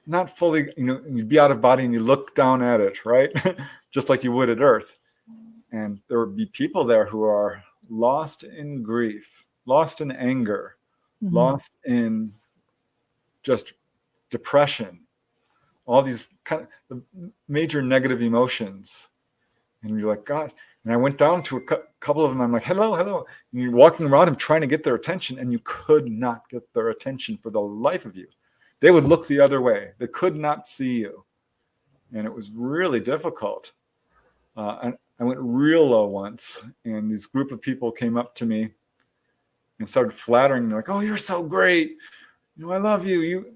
not fully, you'd be out of body and you look down at it, right? Just like you would at Earth. And there would be people there who are lost in grief, lost in anger, lost in just depression, all these kind of the major negative emotions. And you're like, God. And I went down to a couple of them. I'm like, hello, hello. And you're walking around them trying to get their attention, and you could not get their attention for the life of you. They would look the other way. They could not see you. And it was really difficult. And I went real low once, and this group of people came up to me and started flattering me, like, oh, you're so great. I love you.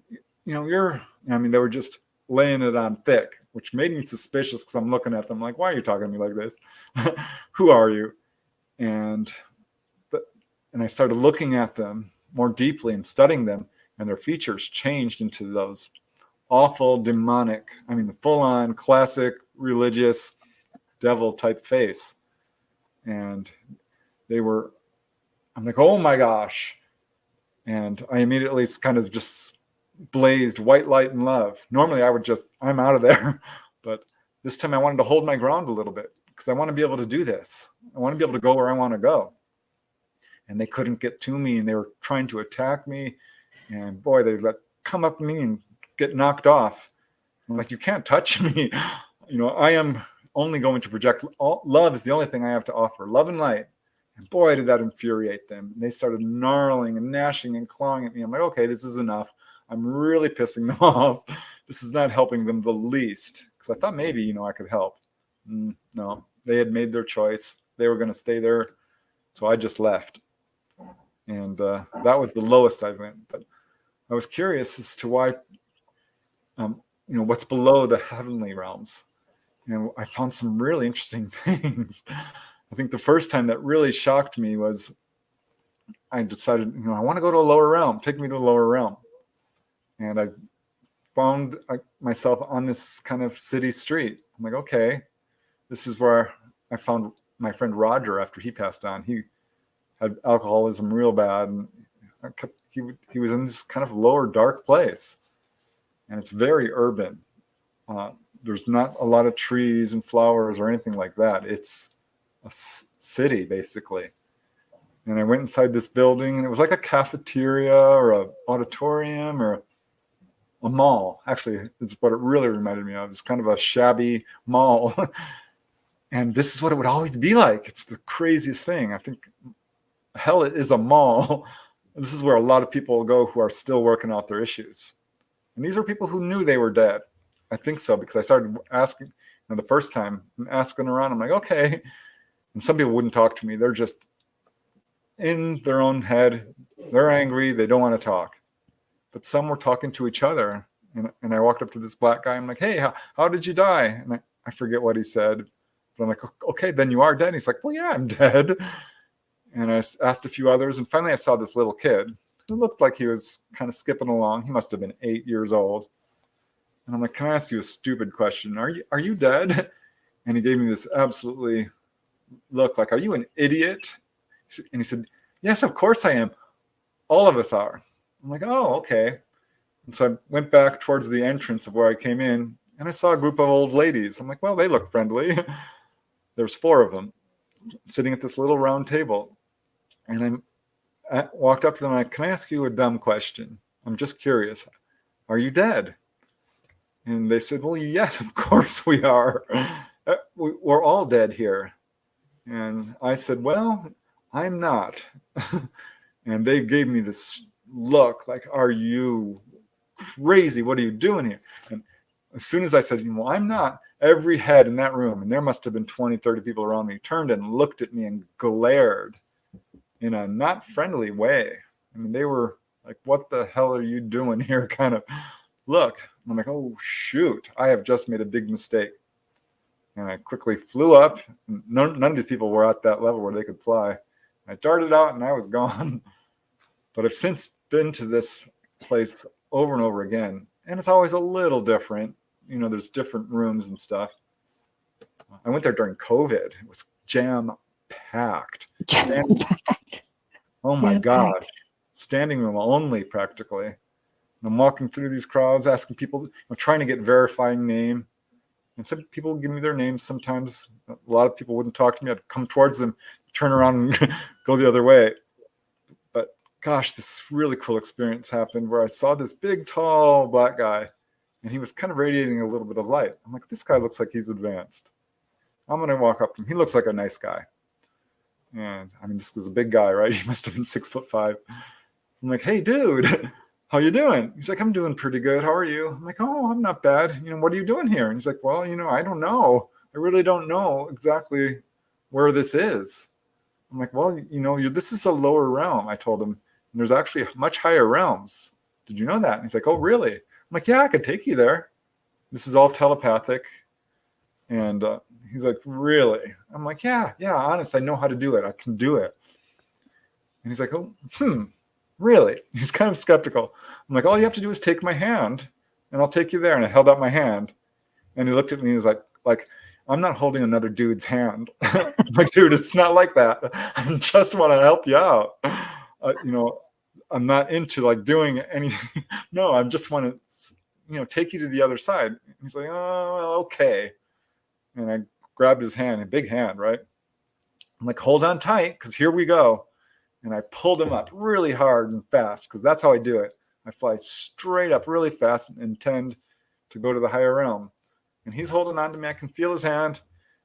I mean, they were just laying it on thick, which made me suspicious because I'm looking at them like, why are you talking to me like this? Who are you? And I started looking at them more deeply and studying them, and their features changed into those awful demonic, I mean, the full-on classic religious devil type face. And I'm like, oh my gosh. And I immediately kind of just blazed white light and love. Normally I'm out of there. But this time I wanted to hold my ground a little bit because I want to be able to do this. I want to be able to go where I want to go. And they couldn't get to me, and they were trying to attack me. And boy, they'd come up to me and get knocked off. I'm like, you can't touch me. I am only going to project love is the only thing I have to offer, love and light. And boy, did that infuriate them. And they started gnarling and gnashing and clawing at me. I'm like, okay, this is enough. I'm really pissing them off. This is not helping them the least. Because I thought maybe, I could help. No, they had made their choice. They were going to stay there. So I just left. And that was the lowest I went. But I was curious as to why, what's below the heavenly realms. And I found some really interesting things. I think the first time that really shocked me was I decided, I want to go to a lower realm. Take me to a lower realm. And I found myself on this kind of city street. I'm like, okay, this is where I found my friend Roger after he passed on. He had alcoholism real bad. And he was in this kind of lower dark place. And it's very urban. There's not a lot of trees and flowers or anything like that. It's a city, basically. And I went inside this building, and it was like a cafeteria or an auditorium or a mall. Actually, it's what it really reminded me of. It's kind of a shabby mall. And this is what it would always be like. It's the craziest thing. I think hell is a mall. This is where a lot of people go who are still working out their issues. And these are people who knew they were dead. I think so, because I started asking, the first time, I'm asking around, I'm like, okay. And some people wouldn't talk to me. They're just in their own head. They're angry. They don't want to talk. But some were talking to each other. And I walked up to this black guy. I'm like, hey, how did you die? And I forget what he said. But I'm like, okay, then you are dead. And he's like, well, yeah, I'm dead. And I asked a few others. And finally, I saw this little kid who looked like he was kind of skipping along. He must have been 8 years old. And I'm like, can I ask you a stupid question? Are you dead? And he gave me this absolutely look like, are you an idiot? And he said, yes, of course I am. All of us are. I'm like, oh, okay. And so I went back towards the entrance of where I came in, and I saw a group of old ladies. I'm like, well, they look friendly. There's 4 of them sitting at this little round table. And I walked up to them and can I ask you a dumb question? I'm just curious. Are you dead? And they said, well, yes, of course we are. We're all dead here. And I said, well, I'm not. And they gave me this look like, are you crazy? What are you doing here? And as soon as I said, well, I'm not, every head in that room, and there must have been 20, 30 people around me, turned and looked at me and glared in a not friendly way. I mean, they were like, what the hell are you doing here kind of look. I'm like, oh, shoot, I have just made a big mistake. And I quickly flew up. None of these people were at that level where they could fly. I darted out and I was gone. But I've since been to this place over and over again. And it's always a little different. There's different rooms and stuff. I went there during COVID. It was jam-packed. Oh my gosh. Standing room only practically. And I'm walking through these crowds, asking people, trying to get verifying name. And some people would give me their names sometimes. A lot of people wouldn't talk to me. I'd come towards them, turn around and go the other way. But gosh, this really cool experience happened where I saw this big, tall black guy. and he was kind of radiating a little bit of light. I'm like, this guy looks like he's advanced. I'm going to walk up to him. He looks like a nice guy. And I mean, this was a big guy, right? He must have been 6'5". I'm like, hey, dude, how you doing? He's like, I'm doing pretty good. How are you? I'm like, oh, I'm not bad. What are you doing here? And he's like, well, I don't know. I really don't know exactly where this is. I'm like, well, this is a lower realm. I told him, and there's actually much higher realms. Did you know that? And he's like, oh, really? I'm like, yeah, I could take you there. This is all telepathic. And he's like, really? I'm like, yeah, honest, I know how to do it. I can do it. And he's like, oh, really? He's kind of skeptical. I'm like, all you have to do is take my hand, and I'll take you there. And I held out my hand, and he looked at me and he's like, I'm not holding another dude's hand. I'm like, dude, it's not like that. I just want to help you out. I'm not into like doing anything. No, I just want to, take you to the other side. And he's like, oh, well, okay. And I grabbed his hand, a big hand, right? I'm like, hold on tight, because here we go. And I pulled him up really hard and fast, because that's how I do it. I fly straight up really fast and intend to go to the higher realm. And he's holding on to me. I can feel his hand.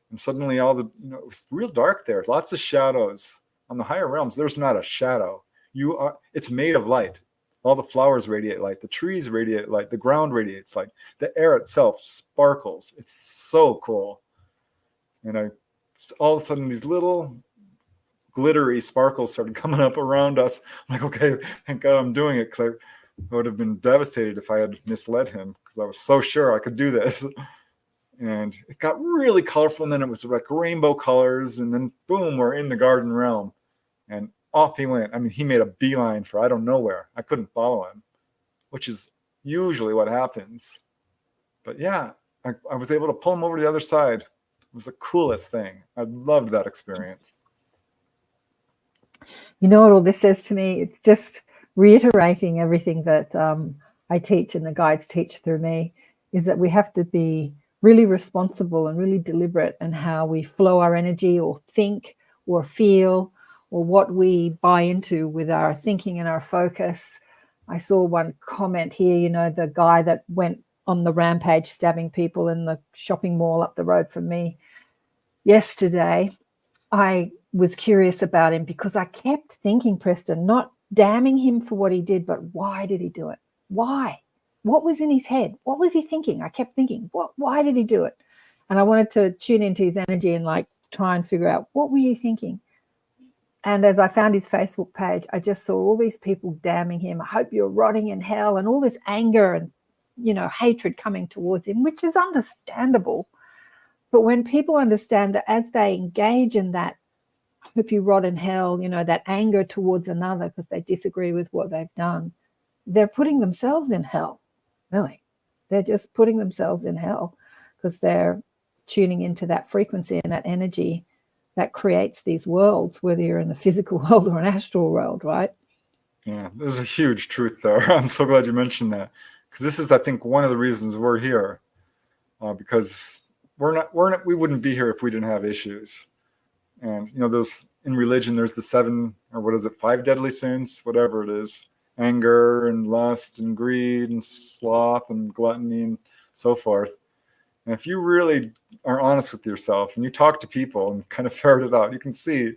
And suddenly it was real dark there. Lots of shadows. On the higher realms, there's not a shadow. It's made of light. All the flowers radiate light. The trees radiate light. The ground radiates light. The air itself sparkles. It's so cool. And all of a sudden, these little glittery sparkles started coming up around us. I'm like, okay, thank God I'm doing it, because I would have been devastated if I had misled him, because I was so sure I could do this. And it got really colorful, and then it was like rainbow colors, and then boom, we're in the garden realm. And off he went. I mean, he made a beeline for I don't know where. I couldn't follow him, which is usually what happens. But yeah, I was able to pull him over to the other side. It was the coolest thing. I loved that experience. You know what all this says to me? It's just reiterating everything that I teach and the guides teach through me, is that we have to be really responsible and really deliberate in how we flow our energy, or think, or feel, or what we buy into with our thinking and our focus. I saw one comment here, the guy that went on the rampage stabbing people in the shopping mall up the road from me yesterday. I was curious about him because I kept thinking, Preston, not damning him for what he did, but why did he do it? Why? What was in his head? What was he thinking? I kept thinking, why did he do it? And I wanted to tune into his energy and like try and figure out, what were you thinking? And as I found his Facebook page, I just saw all these people damning him. I hope you're rotting in hell, and all this anger and, hatred coming towards him, which is understandable. But when people understand that as they engage in that, I hope you rot in hell, that anger towards another because they disagree with what they've done, they're putting themselves in hell. Really. They're just putting themselves in hell because they're tuning into that frequency and that energy that creates these worlds, whether you're in the physical world or an astral world, right? Yeah, there's a huge truth there. I'm so glad you mentioned that, because this is, I think, one of the reasons we're here, because we wouldn't be here if we didn't have issues. And, there's in religion, there's the 5 deadly sins, whatever it is, anger and lust and greed and sloth and gluttony and so forth. And if you really are honest with yourself and you talk to people and kind of ferret it out, you can see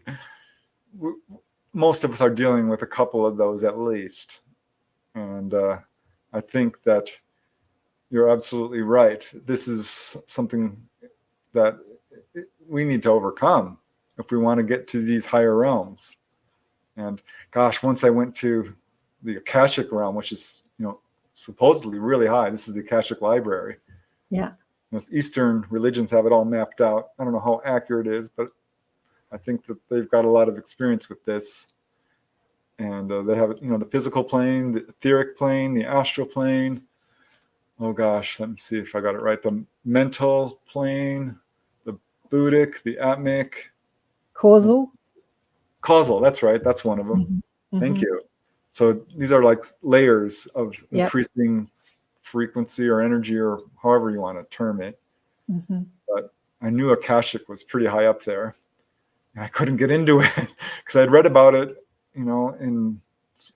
most of us are dealing with a couple of those at least. And I think that you're absolutely right. This is something that we need to overcome if we want to get to these higher realms. And gosh, once I went to the Akashic realm, which is, supposedly really high. This is the Akashic library. Yeah. Eastern religions have it all mapped out. I don't know how accurate it is, but I think that they've got a lot of experience with this. And they have it, the physical plane, the etheric plane, the astral plane. Oh gosh, let me see if I got it right. The mental plane, the Buddhic, the Atmic. Causal, that's right. That's one of them. Mm-hmm. Thank you. So these are like layers of increasing frequency or energy, or however you want to term it. Mm-hmm. But I knew Akashic was pretty high up there, and I couldn't get into it because I'd read about it, in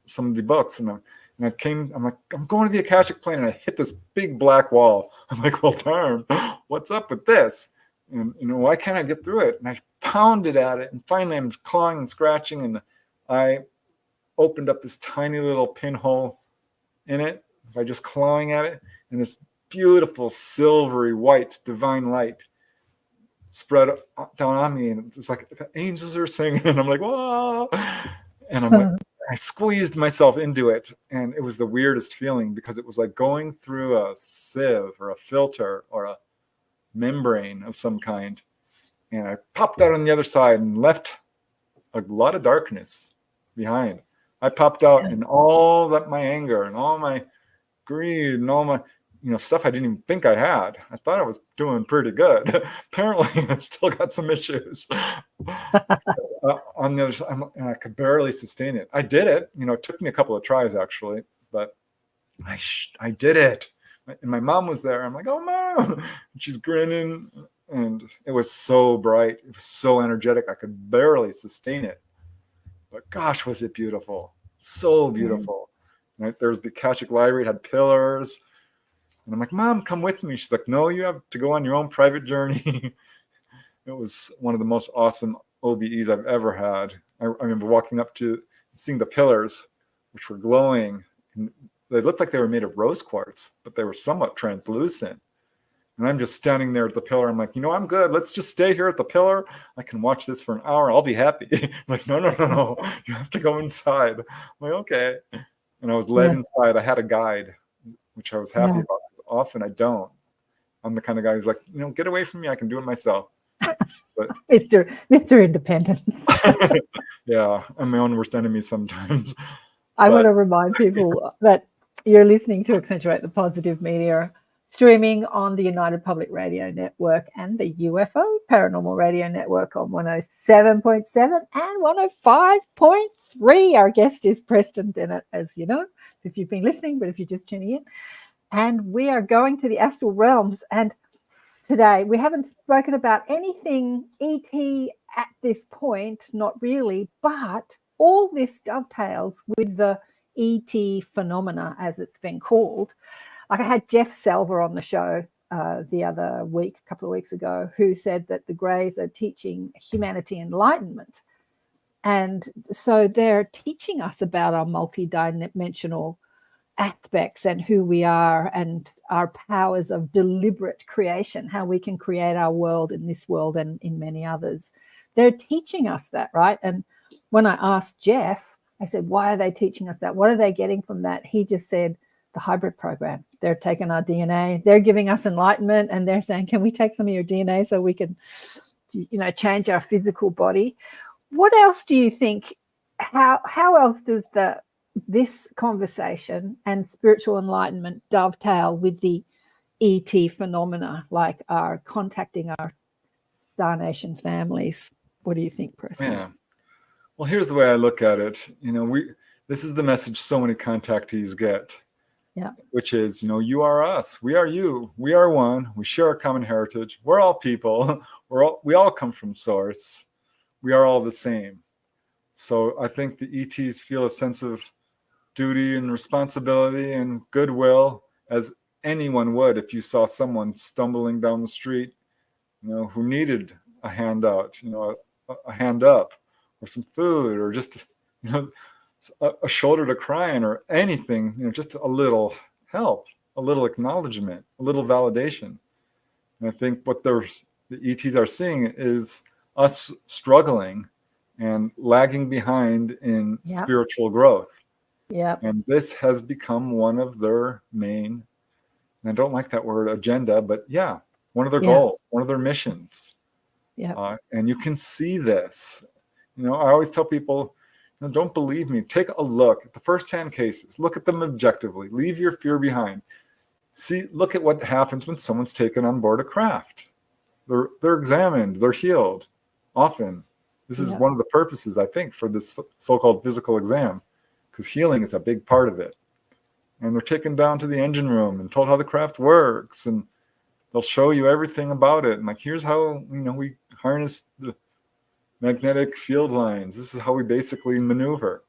some of the books, and And I'm like, I'm going to the Akashic plane, and I hit this big black wall. I'm like, well, darn, what's up with this? And, why can't I get through it? And I pounded at it, and finally I'm clawing and scratching, and I opened up this tiny little pinhole in it by just clawing at it, and this beautiful silvery white divine light spread down on me, and it's like the angels are singing, and I'm like, whoa, and I'm like, I squeezed myself into it, and it was the weirdest feeling, because it was like going through a sieve or a filter or a membrane of some kind, and I popped out on the other side and left a lot of darkness behind. I popped out, and all that my anger and all my greed and all my stuff I didn't even think I had. I thought I was doing pretty good. Apparently, I've still got some issues. On the other side, and I could barely sustain it. I did it. It took me a couple of tries, actually, but I did it. And my mom was there. I'm like, oh, Mom. And she's grinning. And it was so bright. It was so energetic. I could barely sustain it. But gosh, was it beautiful. So beautiful. Right? There's the Akashic Library. It had pillars. And I'm like, Mom, come with me. She's like, no, you have to go on your own private journey. It was one of the most awesome OBEs I've ever had. I remember walking up to seeing the pillars, which were glowing. And they looked like they were made of rose quartz, but they were somewhat translucent. And I'm just standing there at the pillar. I'm like, I'm good. Let's just stay here at the pillar. I can watch this for an hour. I'll be happy. I'm like, no. You have to go inside. I'm like, okay. And I was led inside. I had a guide, which I was happy about, because often I don't. I'm the kind of guy who's like, get away from me. I can do it myself. But Mr. Independent. Yeah, I'm my own worst enemy sometimes. I want to remind people that you're listening to Accentuate the Positive Media, streaming on the United Public Radio Network and the UFO Paranormal Radio Network on 107.7 and 105.3. Our guest is Preston Dennett, as you know, if you've been listening, but if you're just tuning in. And we are going to the astral realms. And today we haven't spoken about anything ET at this point, not really, but all this dovetails with the ET phenomena, as it's been called. Like, I had Jeff Salver on the show the other week, a couple of weeks ago, who said that the Greys are teaching humanity enlightenment. And so they're teaching us about our multidimensional aspects and who we are and our powers of deliberate creation, how we can create our world in this world and in many others. They're teaching us that, right? And when I asked Jeff, I said, why are they teaching us that? What are they getting from that? He just said, the hybrid program. They're taking our DNA. They're giving us enlightenment, and they're saying, can we take some of your DNA so we can, change our physical body? What else do you think? How else does this conversation and spiritual enlightenment dovetail with the ET phenomena, like our contacting our Star Nation families? What do you think, Preston? Yeah. Well, here's the way I look at it. This is the message so many contactees get. Yeah. Which is, you are us, we are you, we are one, we share a common heritage, we're all people, we all come from source, we are all the same. So I think the ETs feel a sense of duty and responsibility and goodwill, as anyone would if you saw someone stumbling down the street, who needed a handout, a hand up, or some food, or just, a shoulder to cry on, or anything, just a little help, a little acknowledgement, a little validation. And I think what the ETs are seeing is us struggling and lagging behind in spiritual growth. Yeah. And this has become one of their main, and I don't like that word agenda, but one of their goals, one of their missions. Yeah. And you can see this. I always tell people, don't believe me. Take a look at the first-hand cases. Look at them objectively. Leave your fear behind. Look at what happens when someone's taken on board a craft. They're examined. They're healed. Often, this is one of the purposes, I think, for this so-called physical exam, because healing is a big part of it. And they're taken down to the engine room and told how the craft works, and they'll show you everything about it. And here's how we harness the magnetic field lines. This is how we basically maneuver.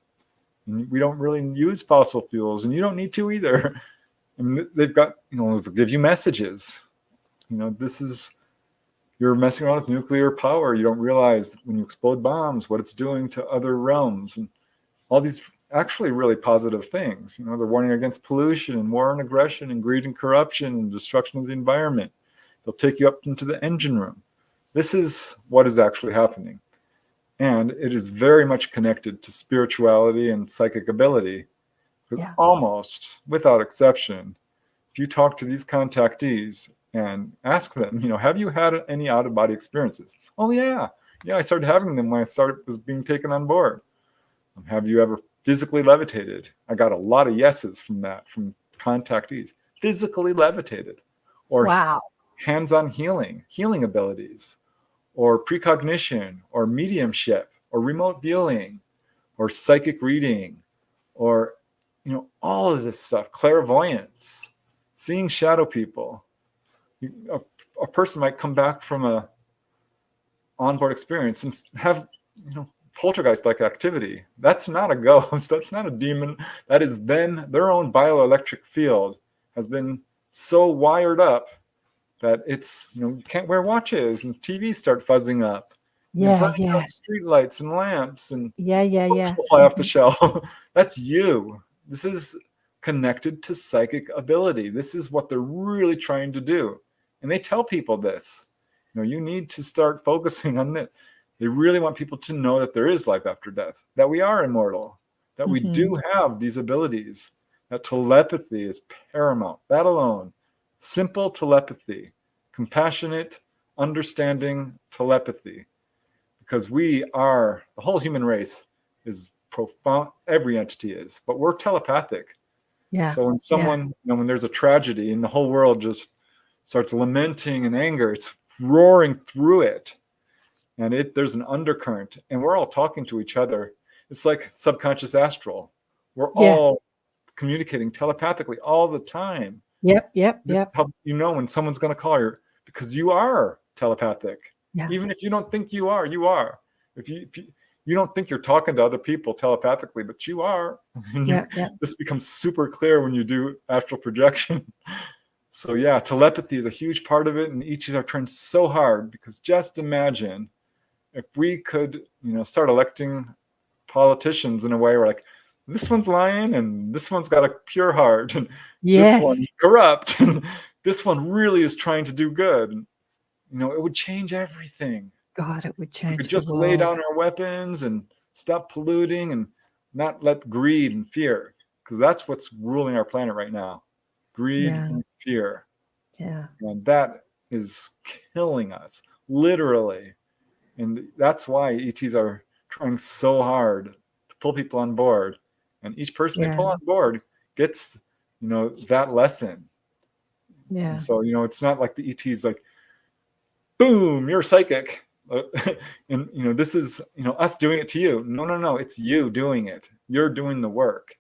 And we don't really use fossil fuels, and you don't need to either. And they've got, they'll give you messages. This is, you're messing around with nuclear power. You don't realize when you explode bombs, what it's doing to other realms, and all these actually really positive things. They're warning against pollution and war and aggression and greed and corruption and destruction of the environment. They'll take you up into the engine room. This is what is actually happening. And it is very much connected to spirituality and psychic ability. Because almost without exception, if you talk to these contactees and ask them, have you had any out-of-body experiences? Oh, yeah. Yeah, I started having them when I was being taken on board. Have you ever physically levitated? I got a lot of yeses from that, from contactees. Physically levitated. Or hands-on healing abilities, or precognition, or mediumship, or remote viewing, or psychic reading, or all of this stuff, clairvoyance, seeing shadow people. A person might come back from a onboard experience and have poltergeist-like activity. That's not a ghost. That's not a demon. That is them. Their own bioelectric field has been so wired up that it's, you can't wear watches and TVs start fuzzing up. Street lights and lamps and books will fly off the shelf. That's you. This is connected to psychic ability. This is what they're really trying to do. And they tell people this. You need to start focusing on it. They really want people to know that there is life after death, that we are immortal, that we do have these abilities, that telepathy is paramount. That alone. Simple telepathy, compassionate, understanding telepathy, because we are, the whole human race is profound, every entity is, but we're telepathic. So when someone, when there's a tragedy and the whole world just starts lamenting in anger, it's roaring through it, and there's an undercurrent, and we're all talking to each other. It's like subconscious astral. We're all communicating telepathically all the time. This is how when someone's going to call you, because you are telepathic. Even if you don't think you are, you are. If you don't think you're talking to other people telepathically, but you are. This becomes super clear when you do astral projection. So telepathy is a huge part of it, and ETs are trying so hard, because just imagine if we could, start electing politicians in a way where, like, this one's lying and this one's got a pure heart and this one's corrupt and this one really is trying to do good. It would change everything. God, it would change. We could just lay down our weapons and stop polluting and not let greed and fear, because that's what's ruling our planet right now. Greed and fear. And that is killing us, literally. And that's why ETs are trying so hard to pull people on board. And each person they pull on board gets, that lesson. And so, it's not like the ET's like, boom, you're psychic. And, this is, us doing it to you. No. It's you doing it. You're doing the work.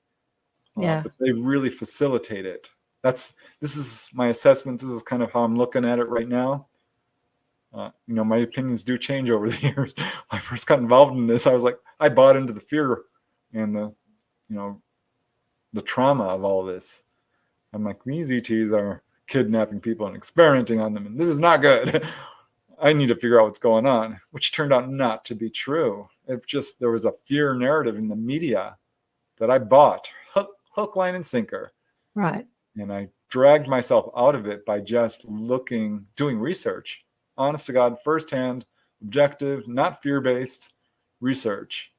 But they really facilitate it. This is my assessment. This is kind of how I'm looking at it right now. My opinions do change over the years. When I first got involved in this, I was like, I bought into the fear and the trauma of all this. I'm like, these ETs are kidnapping people and experimenting on them, and this is not good. I need to figure out what's going on, which turned out not to be true. It's just there was a fear narrative in the media that I bought, hook, line, and sinker. Right. And I dragged myself out of it by just doing research. Honest to God, firsthand, objective, not fear-based research.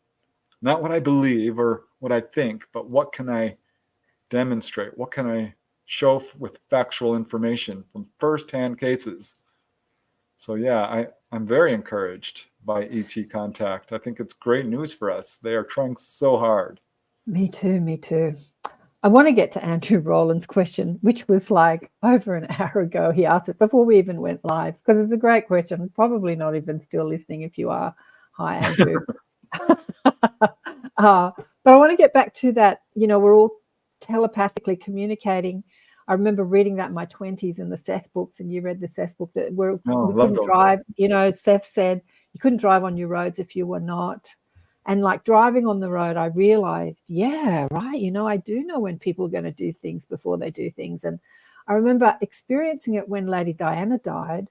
Not what I believe or what I think, but what can I demonstrate? What can I show with factual information from firsthand cases? So I'm very encouraged by ET contact. I think it's great news for us. They are trying so hard. Me too. I want to get to Andrew Rowland's question, which was like over an hour ago. He asked it before we even went live, because it's a great question. Probably not even still listening if you are. Hi, Andrew. But I want to get back to that. We're all telepathically communicating. I remember reading that in my 20s in the Seth books, and you read the Seth book, that we couldn't drive. Seth said you couldn't drive on your roads if you were not And like driving on the road, I realized, yeah, right, I do know when people are going to do things before they do things. And I remember experiencing it when Lady Diana died.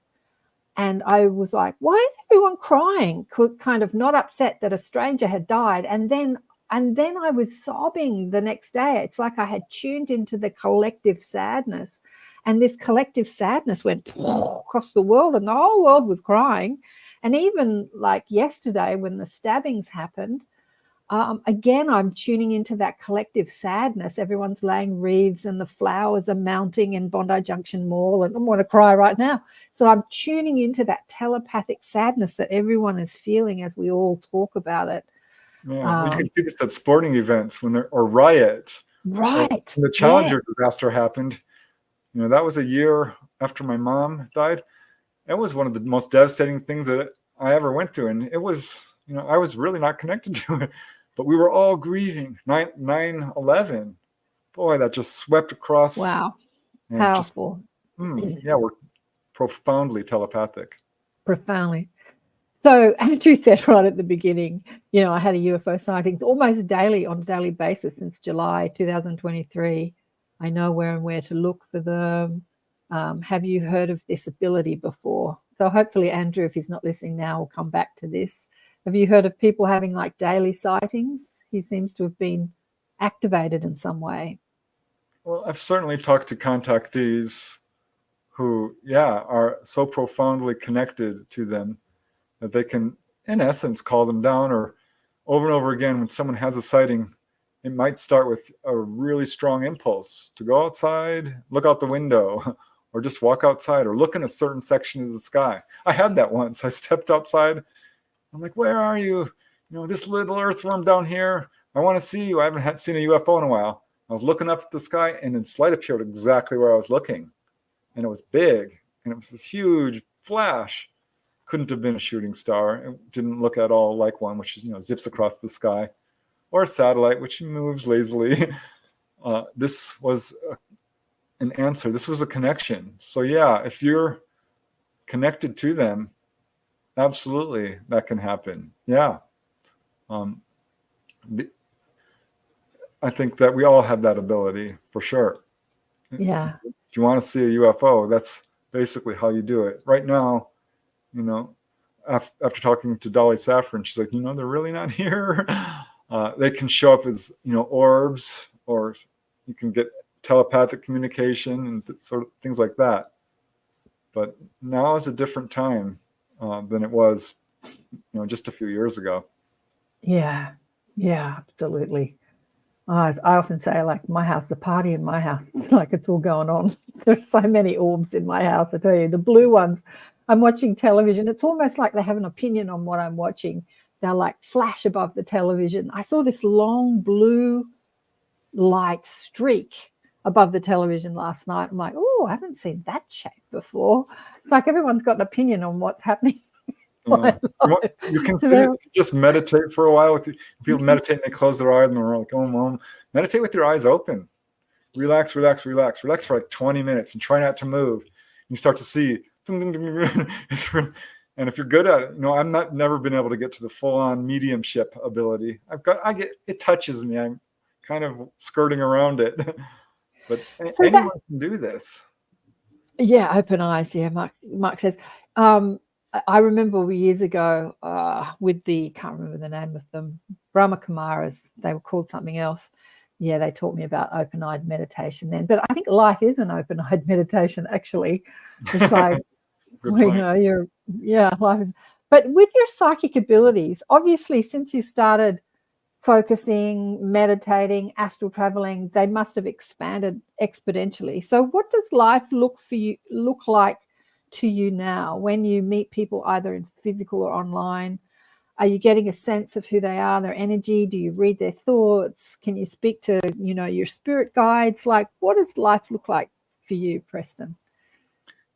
And I was like, why is everyone crying? Kind of not upset that a stranger had died. And then I was sobbing the next day. It's like I had tuned into the collective sadness. And this collective sadness went across the world, and the whole world was crying. And even like yesterday when the stabbings happened, again, I'm tuning into that collective sadness. Everyone's laying wreaths and the flowers are mounting in Bondi Junction Mall, and I want to cry right now. So I'm tuning into that telepathic sadness that everyone is feeling as we all talk about it. Yeah, you can see this at sporting events or riots. Right. When the Challenger disaster happened, that was a year after my mom died. It was one of the most devastating things that I ever went through. And it was, I was really not connected to it, but we were all grieving. 9/11. Boy, that just swept across. Wow. Powerful. Yeah, we're profoundly telepathic. Profoundly. So Andrew said right at the beginning, I had a UFO sighting almost daily, on a daily basis since July 2023. I know where and where to look for them. Have you heard of this ability before? So hopefully Andrew, if he's not listening now, will come back to this. Have you heard of people having like daily sightings? He seems to have been activated in some way. Well, I've certainly talked to contactees who, are so profoundly connected to them that they can, in essence, call them down. Or over and over again, when someone has a sighting, it might start with a really strong impulse to go outside, look out the window, or just walk outside, or look in a certain section of the sky. I had that once. I stepped outside. I'm like, where are you? This little earthworm down here. I want to see you. I haven't seen a UFO in a while. I was looking up at the sky, and its light appeared exactly where I was looking. And it was big, and it was this huge flash. Couldn't have been a shooting star. It didn't look at all like one, which zips across the sky, or a satellite, which moves lazily. This was an answer. This was a connection. So if you're connected to them, absolutely, that can happen. Yeah. I think that we all have that ability for sure. Yeah. If you want to see a UFO, that's basically how you do it. Right now, after talking to Dolly Saffron, she's like, they're really not here. They can show up as, orbs, or you can get telepathic communication and sort of things like that. But now is a different time than it was, just a few years ago. Yeah, absolutely. I often say, like, my house, the party in my house, like it's all going on. There's so many orbs in my house. I tell you, the blue ones. I'm watching television. It's almost like they have an opinion on what I'm watching. They'll like flash above the television. I saw this long blue light streak above the television last night. I'm like, oh, I haven't seen that shape before. It's like everyone's got an opinion on what's happening. You can see it. Just meditate for a while. People meditate and they close their eyes and they're like, oh, meditate with your eyes open. Relax for like 20 minutes and try not to move. You start to see. And if you're good at it, I'm never been able to get to the full-on mediumship ability. It touches me. I'm kind of skirting around it, but anyone can do this. Yeah, open eyes. Yeah, Mark says. I remember years ago with can't remember the name of them, Brahma Kumaras. They were called something else. Yeah, they taught me about open-eyed meditation then. But I think life is an open-eyed meditation. Actually, it's like. Life is. But with your psychic abilities, obviously, since you started focusing, meditating, astral traveling, they must have expanded exponentially. So, what does life look like to you now when you meet people either in physical or online? Are you getting a sense of who they are, their energy? Do you read their thoughts? Can you speak to your spirit guides? Like, what does life look like for you, Preston?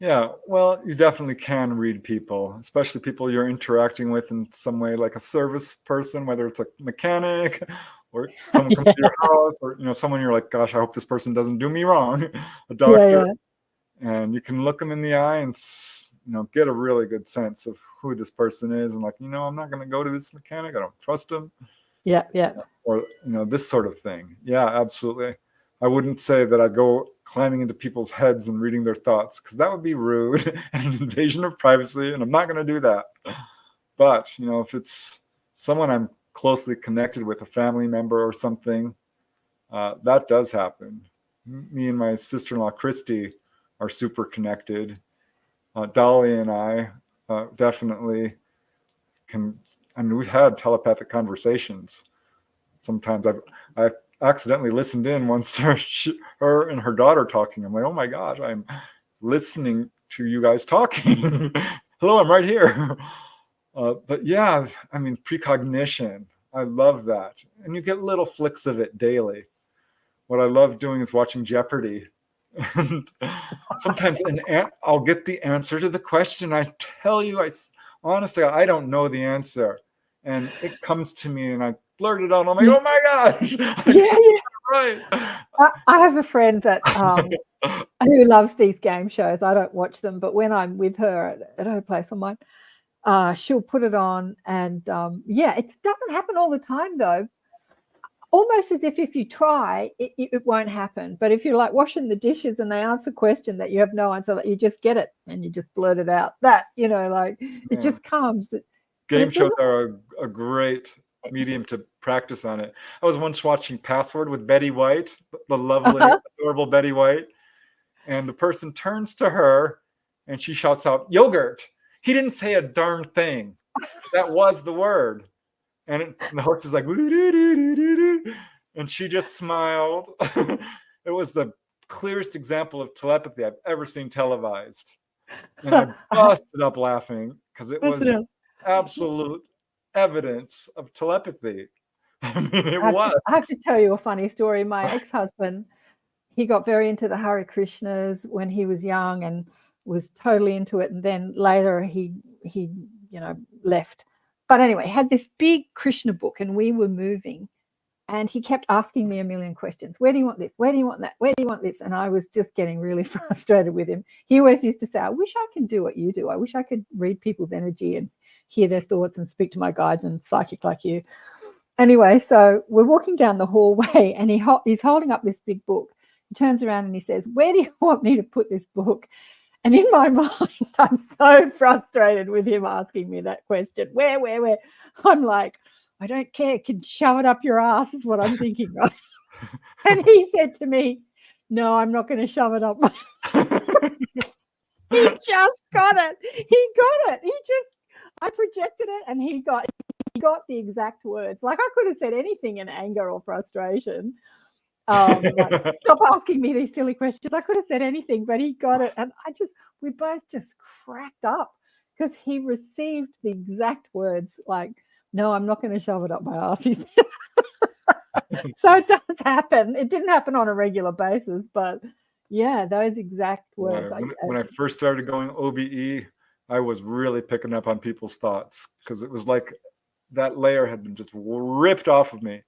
Yeah, well, you definitely can read people, especially people you're interacting with in some way, like a service person, whether it's a mechanic or someone comes to your house, or someone you're like, gosh, I hope this person doesn't do me wrong, a doctor. And you can look them in the eye and get a really good sense of who this person is, and like, I'm not going to go to this mechanic. I don't trust him. Yeah. Or, this sort of thing. Yeah, absolutely. I wouldn't say that I go climbing into people's heads and reading their thoughts, because that would be rude and an invasion of privacy, and I'm not going to do that. But, if it's someone I'm closely connected with, a family member or something, that does happen. Me and my sister-in-law, Christy, are super connected. Dolly and I definitely can. I mean, we've had telepathic conversations. Sometimes I accidentally listened in once, her and her daughter talking. I'm like, oh my gosh, I'm listening to you guys talking. Hello, I'm right here. But yeah, I mean, precognition. I love that. And you get little flicks of it daily. What I love doing is watching Jeopardy. And sometimes I'll get the answer to the question. I tell you, honestly, I don't know the answer. And it comes to me and I blurt it out. And I'm like, oh my gosh. Yeah. Right. I have a friend that who loves these game shows. I don't watch them, but when I'm with her at her place on mine, she'll put it on, and it doesn't happen all the time though. Almost as if you try, it won't happen. But if you're like washing the dishes and they ask a question that you have no answer, that you just get it and you just blurt it out. That, it just comes. Game shows are a great medium to practice on it. I was once watching Password with Betty White, the lovely, adorable Betty White. And the person turns to her and she shouts out, yogurt. He didn't say a darn thing. That was the word. And the host is like, and she just smiled. It was the clearest example of telepathy I've ever seen televised. And I busted up laughing because it was absolute evidence of telepathy. I mean, it was. I have to tell you a funny story. My ex-husband, he got very into the Hare Krishnas when he was young and was totally into it. And then later he left. But anyway, had this big Krishna book and we were moving and he kept asking me a million questions. Where do you want this? Where do you want that? Where do you want this? And I was just getting really frustrated with him. He always used to say, I wish I could do what you do. I wish I could read people's energy and hear their thoughts and speak to my guides and psychic like you. Anyway, so we're walking down the hallway and he's holding up this big book. He turns around and he says, where do you want me to put this book? And in my mind, I'm so frustrated with him asking me that question. Where? I'm like, I don't care. Can shove it up your ass is what I'm thinking of. And he said to me, no, I'm not going to shove it up. He just got it. I projected it and he got the exact words. Like I could have said anything in anger or frustration. Like, stop asking me these silly questions. I could have said anything, but he got it. And we both just cracked up because he received the exact words like, no, I'm not going to shove it up my ass. So it does happen. It didn't happen on a regular basis, but yeah, those exact words. When I first started going OBE, I was really picking up on people's thoughts because it was like that layer had been just ripped off of me.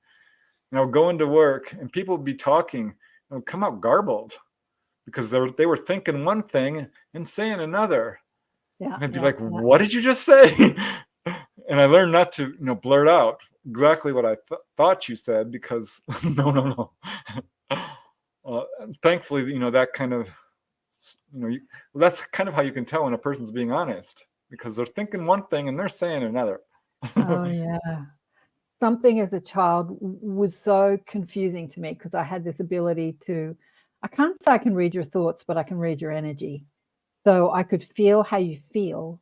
Going to work and people would be talking and would come out garbled because they were thinking one thing and saying another. Yeah, and I'd be like, what did you just say? And I learned not to, blurt out exactly what I thought you said because no. Thankfully, that kind of, that's kind of how you can tell when a person's being honest because they're thinking one thing and they're saying another. Oh, yeah. Something as a child was so confusing to me because I had this ability I can't say I can read your thoughts, but I can read your energy. So I could feel how you feel.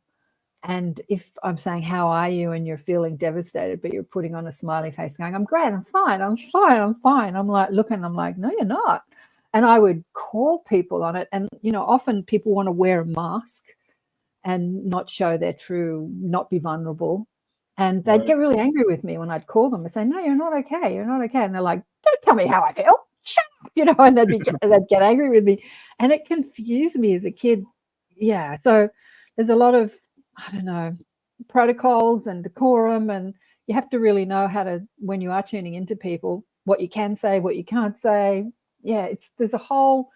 And if I'm saying, how are you? And you're feeling devastated, but you're putting on a smiley face going, I'm great, I'm fine. I'm like looking, I'm like, no, you're not. And I would call people on it. And, often people want to wear a mask and not show their not be vulnerable. And they'd get really angry with me when I'd call them and say, no, you're not okay. You're not okay. And they're like, don't tell me how I feel. Shut up. And they'd get angry with me. And it confused me as a kid. Yeah. So there's a lot of, I don't know, protocols and decorum. And you have to really know how to, when you are tuning into people, what you can say, what you can't say. Yeah. There's a whole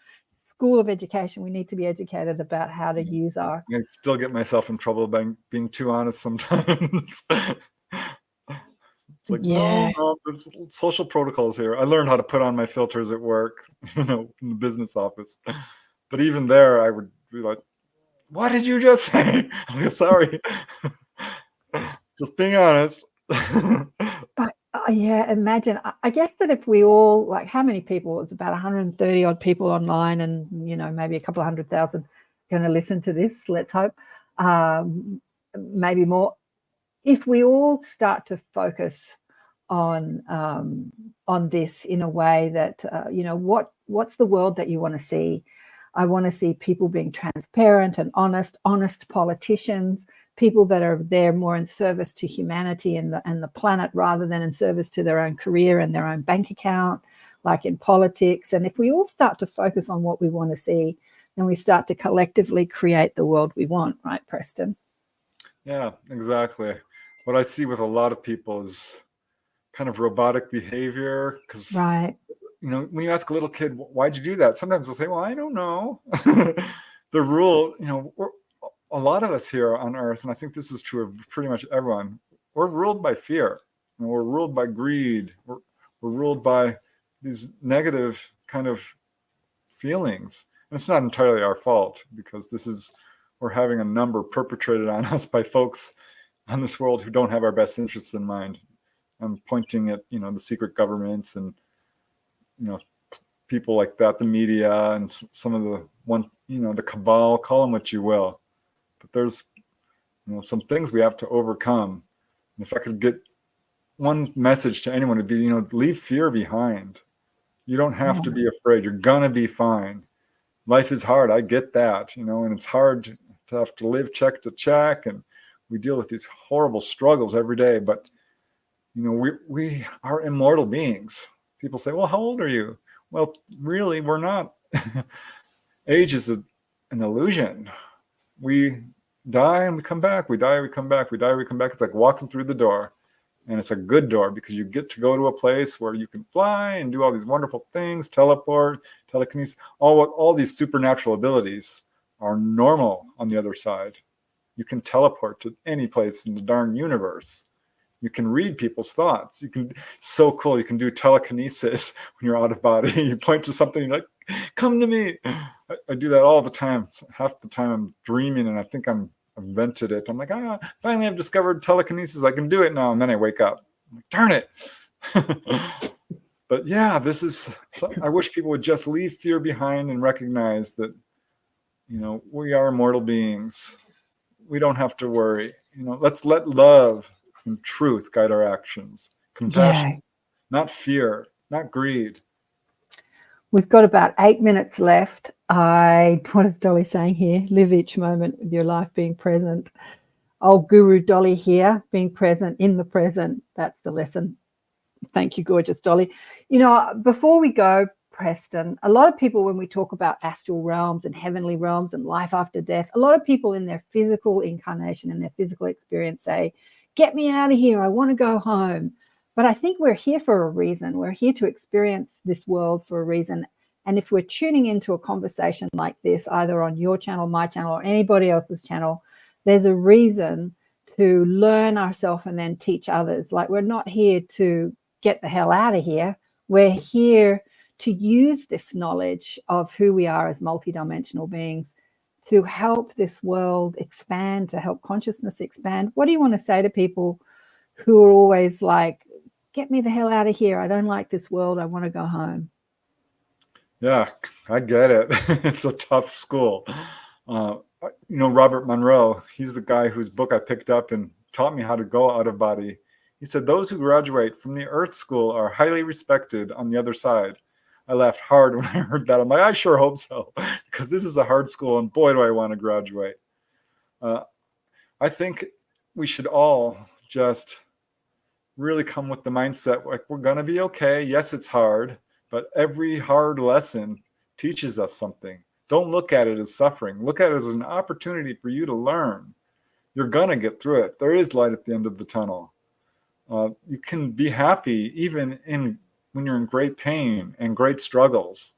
school of education. We need to be educated about how to use our. I still get myself in trouble by being too honest sometimes. It's like, no, there's social protocols here. I learned how to put on my filters at work, in the business office. But even there, I would be like, what did you just say? I'm like, sorry. Just being honest. But yeah, imagine. I guess that if we all, like, how many people? It's about 130 odd people online, and maybe a couple of 100,000 going to listen to this. Let's hope, maybe more. If we all start to focus on this in a way that what's the world that you want to see? I want to see people being transparent and honest politicians, people that are there more in service to humanity and the planet rather than in service to their own career and their own bank account, like in politics. And if we all start to focus on what we want to see, then we start to collectively create the world we want, right, Preston? Yeah, exactly. What I see with a lot of people is kind of robotic behavior, because right. When you ask a little kid, why'd you do that? Sometimes they'll say, well, I don't know. The rule, a lot of us here on Earth, and I think this is true of pretty much everyone, we're ruled by fear. We're ruled by greed. We're ruled by these negative kind of feelings. And it's not entirely our fault, because we're having a number perpetrated on us by folks on this world who don't have our best interests in mind. I'm pointing at, the secret governments and, people like that, the media, and some of the cabal, call them what you will. But there's, some things we have to overcome. And if I could get one message to anyone, it'd be, leave fear behind. You don't have to be afraid. You're gonna be fine. Life is hard. I get that, and it's hard to have to live check to check, and we deal with these horrible struggles every day. But we are immortal beings. People say, well, how old are you? Well, really, we're not. Age is an illusion. We die and we come back. We die, we come back. We die, we come back. It's like walking through the door. And it's a good door, because you get to go to a place where you can fly and do all these wonderful things, teleport, telekinesis. All these supernatural abilities are normal on the other side. You can teleport to any place in the darn universe. You can read people's thoughts. So cool. You can do telekinesis when you're out of body. You point to something, you're like, come to me. I do that all the time. Half the time I'm dreaming and I think I've invented it. I'm like, finally I've discovered telekinesis. I can do it now. And then I wake up. I'm like, darn it. But yeah, I wish people would just leave fear behind and recognize that, we are immortal beings. We don't have to worry. Let's let love and truth guide our actions. Compassion, not fear, not greed. We've got about 8 minutes left. What is Dolly saying here? Live each moment with your life being present. Old Guru Dolly here, being present in the present. That's the lesson. Thank you, gorgeous Dolly. Before we go, Preston, a lot of people, when we talk about astral realms and heavenly realms and life after death, a lot of people in their physical incarnation and their physical experience say, get me out of here. I want to go home. But I think we're here for a reason. We're here to experience this world for a reason. And if we're tuning into a conversation like this, either on your channel, my channel, or anybody else's channel, there's a reason to learn ourselves and then teach others. Like, we're not here to get the hell out of here. We're here to use this knowledge of who we are as multidimensional beings to help this world expand, to help consciousness expand. What do you want to say to people who are always like, get me the hell out of here. I don't like this world. I want to go home. Yeah, I get it. It's a tough school. Robert Monroe, he's the guy whose book I picked up and taught me how to go out of body. He said, those who graduate from the Earth School are highly respected on the other side. I laughed hard when I heard that. I'm like, I sure hope so, because this is a hard school, and boy, do I want to graduate. I think we should all just really come with the mindset, like, we're going to be okay. Yes, it's hard, but every hard lesson teaches us something. Don't look at it as suffering. Look at it as an opportunity for you to learn. You're going to get through it. There is light at the end of the tunnel. You can be happy even when you're in great pain and great struggles.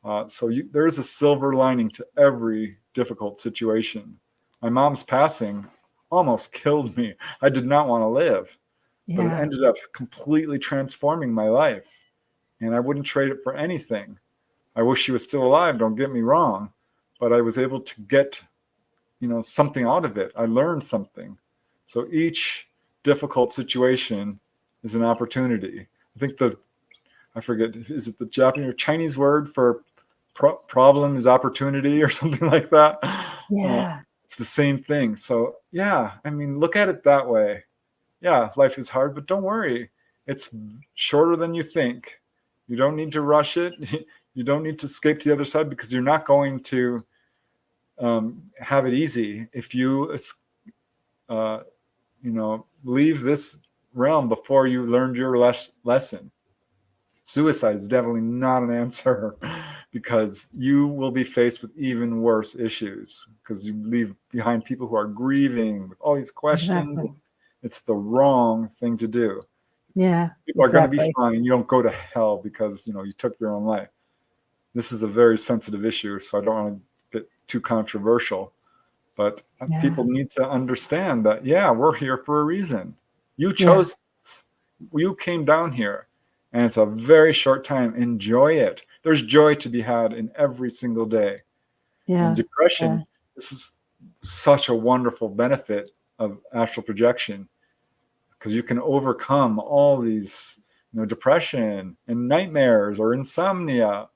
There is a silver lining to every difficult situation. My mom's passing almost killed me. I did not want to live, but it ended up completely transforming my life. And I wouldn't trade it for anything. I wish she was still alive, don't get me wrong, but I was able to get, something out of it. I learned something. So each difficult situation is an opportunity. I think I forget, is it the Japanese or Chinese word for problem is opportunity or something like that? Yeah. It's the same thing. So look at it that way. Yeah, life is hard, but don't worry. It's shorter than you think. You don't need to rush it. You don't need to escape to the other side, because you're not going to have it easy if you, leave this realm before you learned your lesson. Suicide is definitely not an answer, because you will be faced with even worse issues, because you leave behind people who are grieving with all these questions. Exactly. It's the wrong thing to do. Yeah. People are going to be fine. You don't go to hell because, you took your own life. This is a very sensitive issue, so I don't want to get too controversial. But people need to understand that, we're here for a reason. You chose this. You came down here, and it's a very short time. Enjoy it. There's joy to be had in every single day. Yeah. And depression, this is such a wonderful benefit of astral projection, because you can overcome all these, depression and nightmares or insomnia.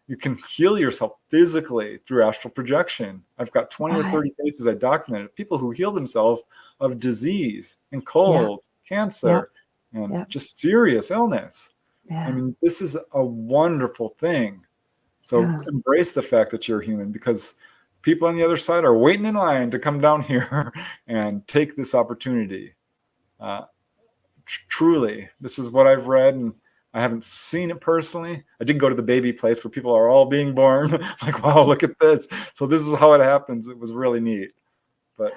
You can heal yourself physically through astral projection. I've got 20 or 30 cases I documented, people who heal themselves of disease and cold, cancer, and just serious illness. I mean, this is a wonderful thing. So embrace the fact that you're human, because people on the other side are waiting in line to come down here and take this opportunity. Truly, this is what I've read, and I haven't seen it personally. I did go to the baby place where people are all being born. Like, wow, look at this. So this is how it happens. It was really neat. But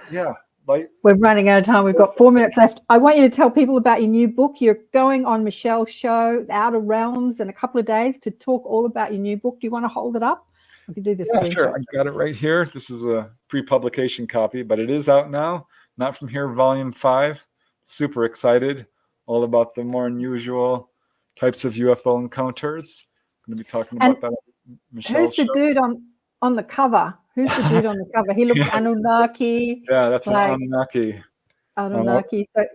we're running out of time. We've got 4 minutes left. I want you to tell people about your new book. You're going on Michelle's show, Outer Realms, in a couple of days to talk all about your new book. Do you want to hold it up? I can do this. Yeah, sure. I got it right here. This is a pre-publication copy, but it is out now. Not From Here, Volume 5. Super excited. All about the more unusual types of UFO encounters. I'm going to be talking about that. Who's the dude on the cover? Who's the dude on the cover? He looks Anunnaki. Yeah, that's an Anunnaki. Anunnaki. So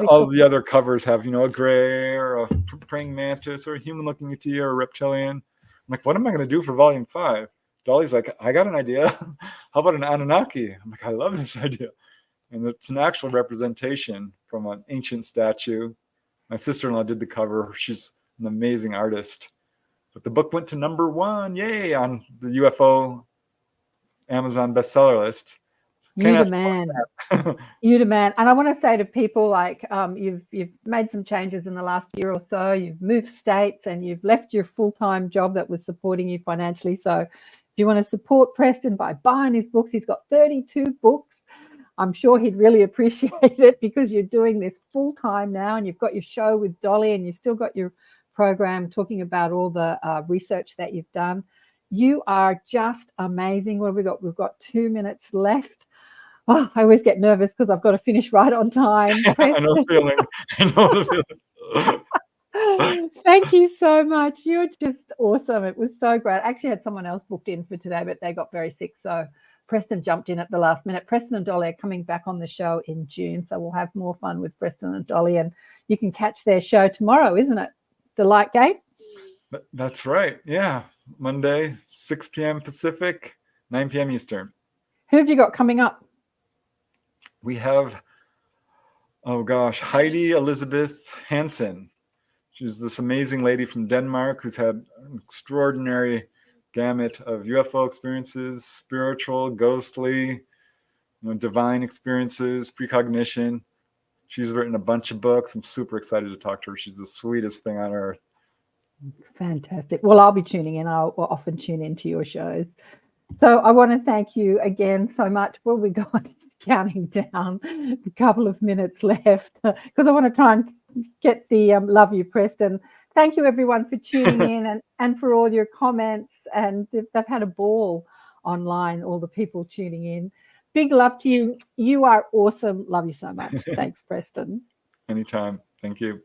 all the other covers have, a gray or a praying mantis or a human looking at you or a reptilian. I'm like, what am I going to do for Volume 5? Dolly's like, I got an idea. How about an Anunnaki? I'm like, I love this idea. And it's an actual representation from an ancient statue. My sister-in-law did the cover. She's an amazing artist. But the book went to number 1, yay, on the UFO Amazon bestseller list. You're the man. You're the man. And I want to say to people, like, you've made some changes in the last year or so. You've moved states and you've left your full-time job that was supporting you financially. So if you want to support Preston by buying his books, he's got 32 books. I'm sure he'd really appreciate it, because you're doing this full time now, and you've got your show with Dolly, and you've still got your program talking about all the research that you've done. You are just amazing. What have we got? We've got 2 minutes left. Oh, I always get nervous because I've got to finish right on time. I know the feeling. Thank you so much. You're just awesome. It was so great. I actually had someone else booked in for today, but they got very sick, so Preston jumped in at the last minute. Preston and Dolly are coming back on the show in June, so we'll have more fun with Preston and Dolly, and you can catch their show tomorrow, isn't it? The Light Gate? That's right. Yeah. Monday, 6 p.m. Pacific, 9 p.m. Eastern. Who have you got coming up? We have, Heidi Elizabeth Hansen. She's this amazing lady from Denmark who's had an extraordinary gamut of UFO experiences, spiritual, ghostly, divine experiences, precognition. She's written a bunch of books. I'm super excited to talk to her. She's the sweetest thing on earth. Fantastic. Well, I'll be tuning in. I'll often tune into your shows. So I want to thank you again so much. We got counting down, a couple of minutes left, because I want to try and get the love you, Preston. Thank you, everyone, for tuning in and for all your comments. And they've had a ball online, all the people tuning in. Big love to you. You are awesome. Love you so much. Thanks, Preston. Anytime. Thank you.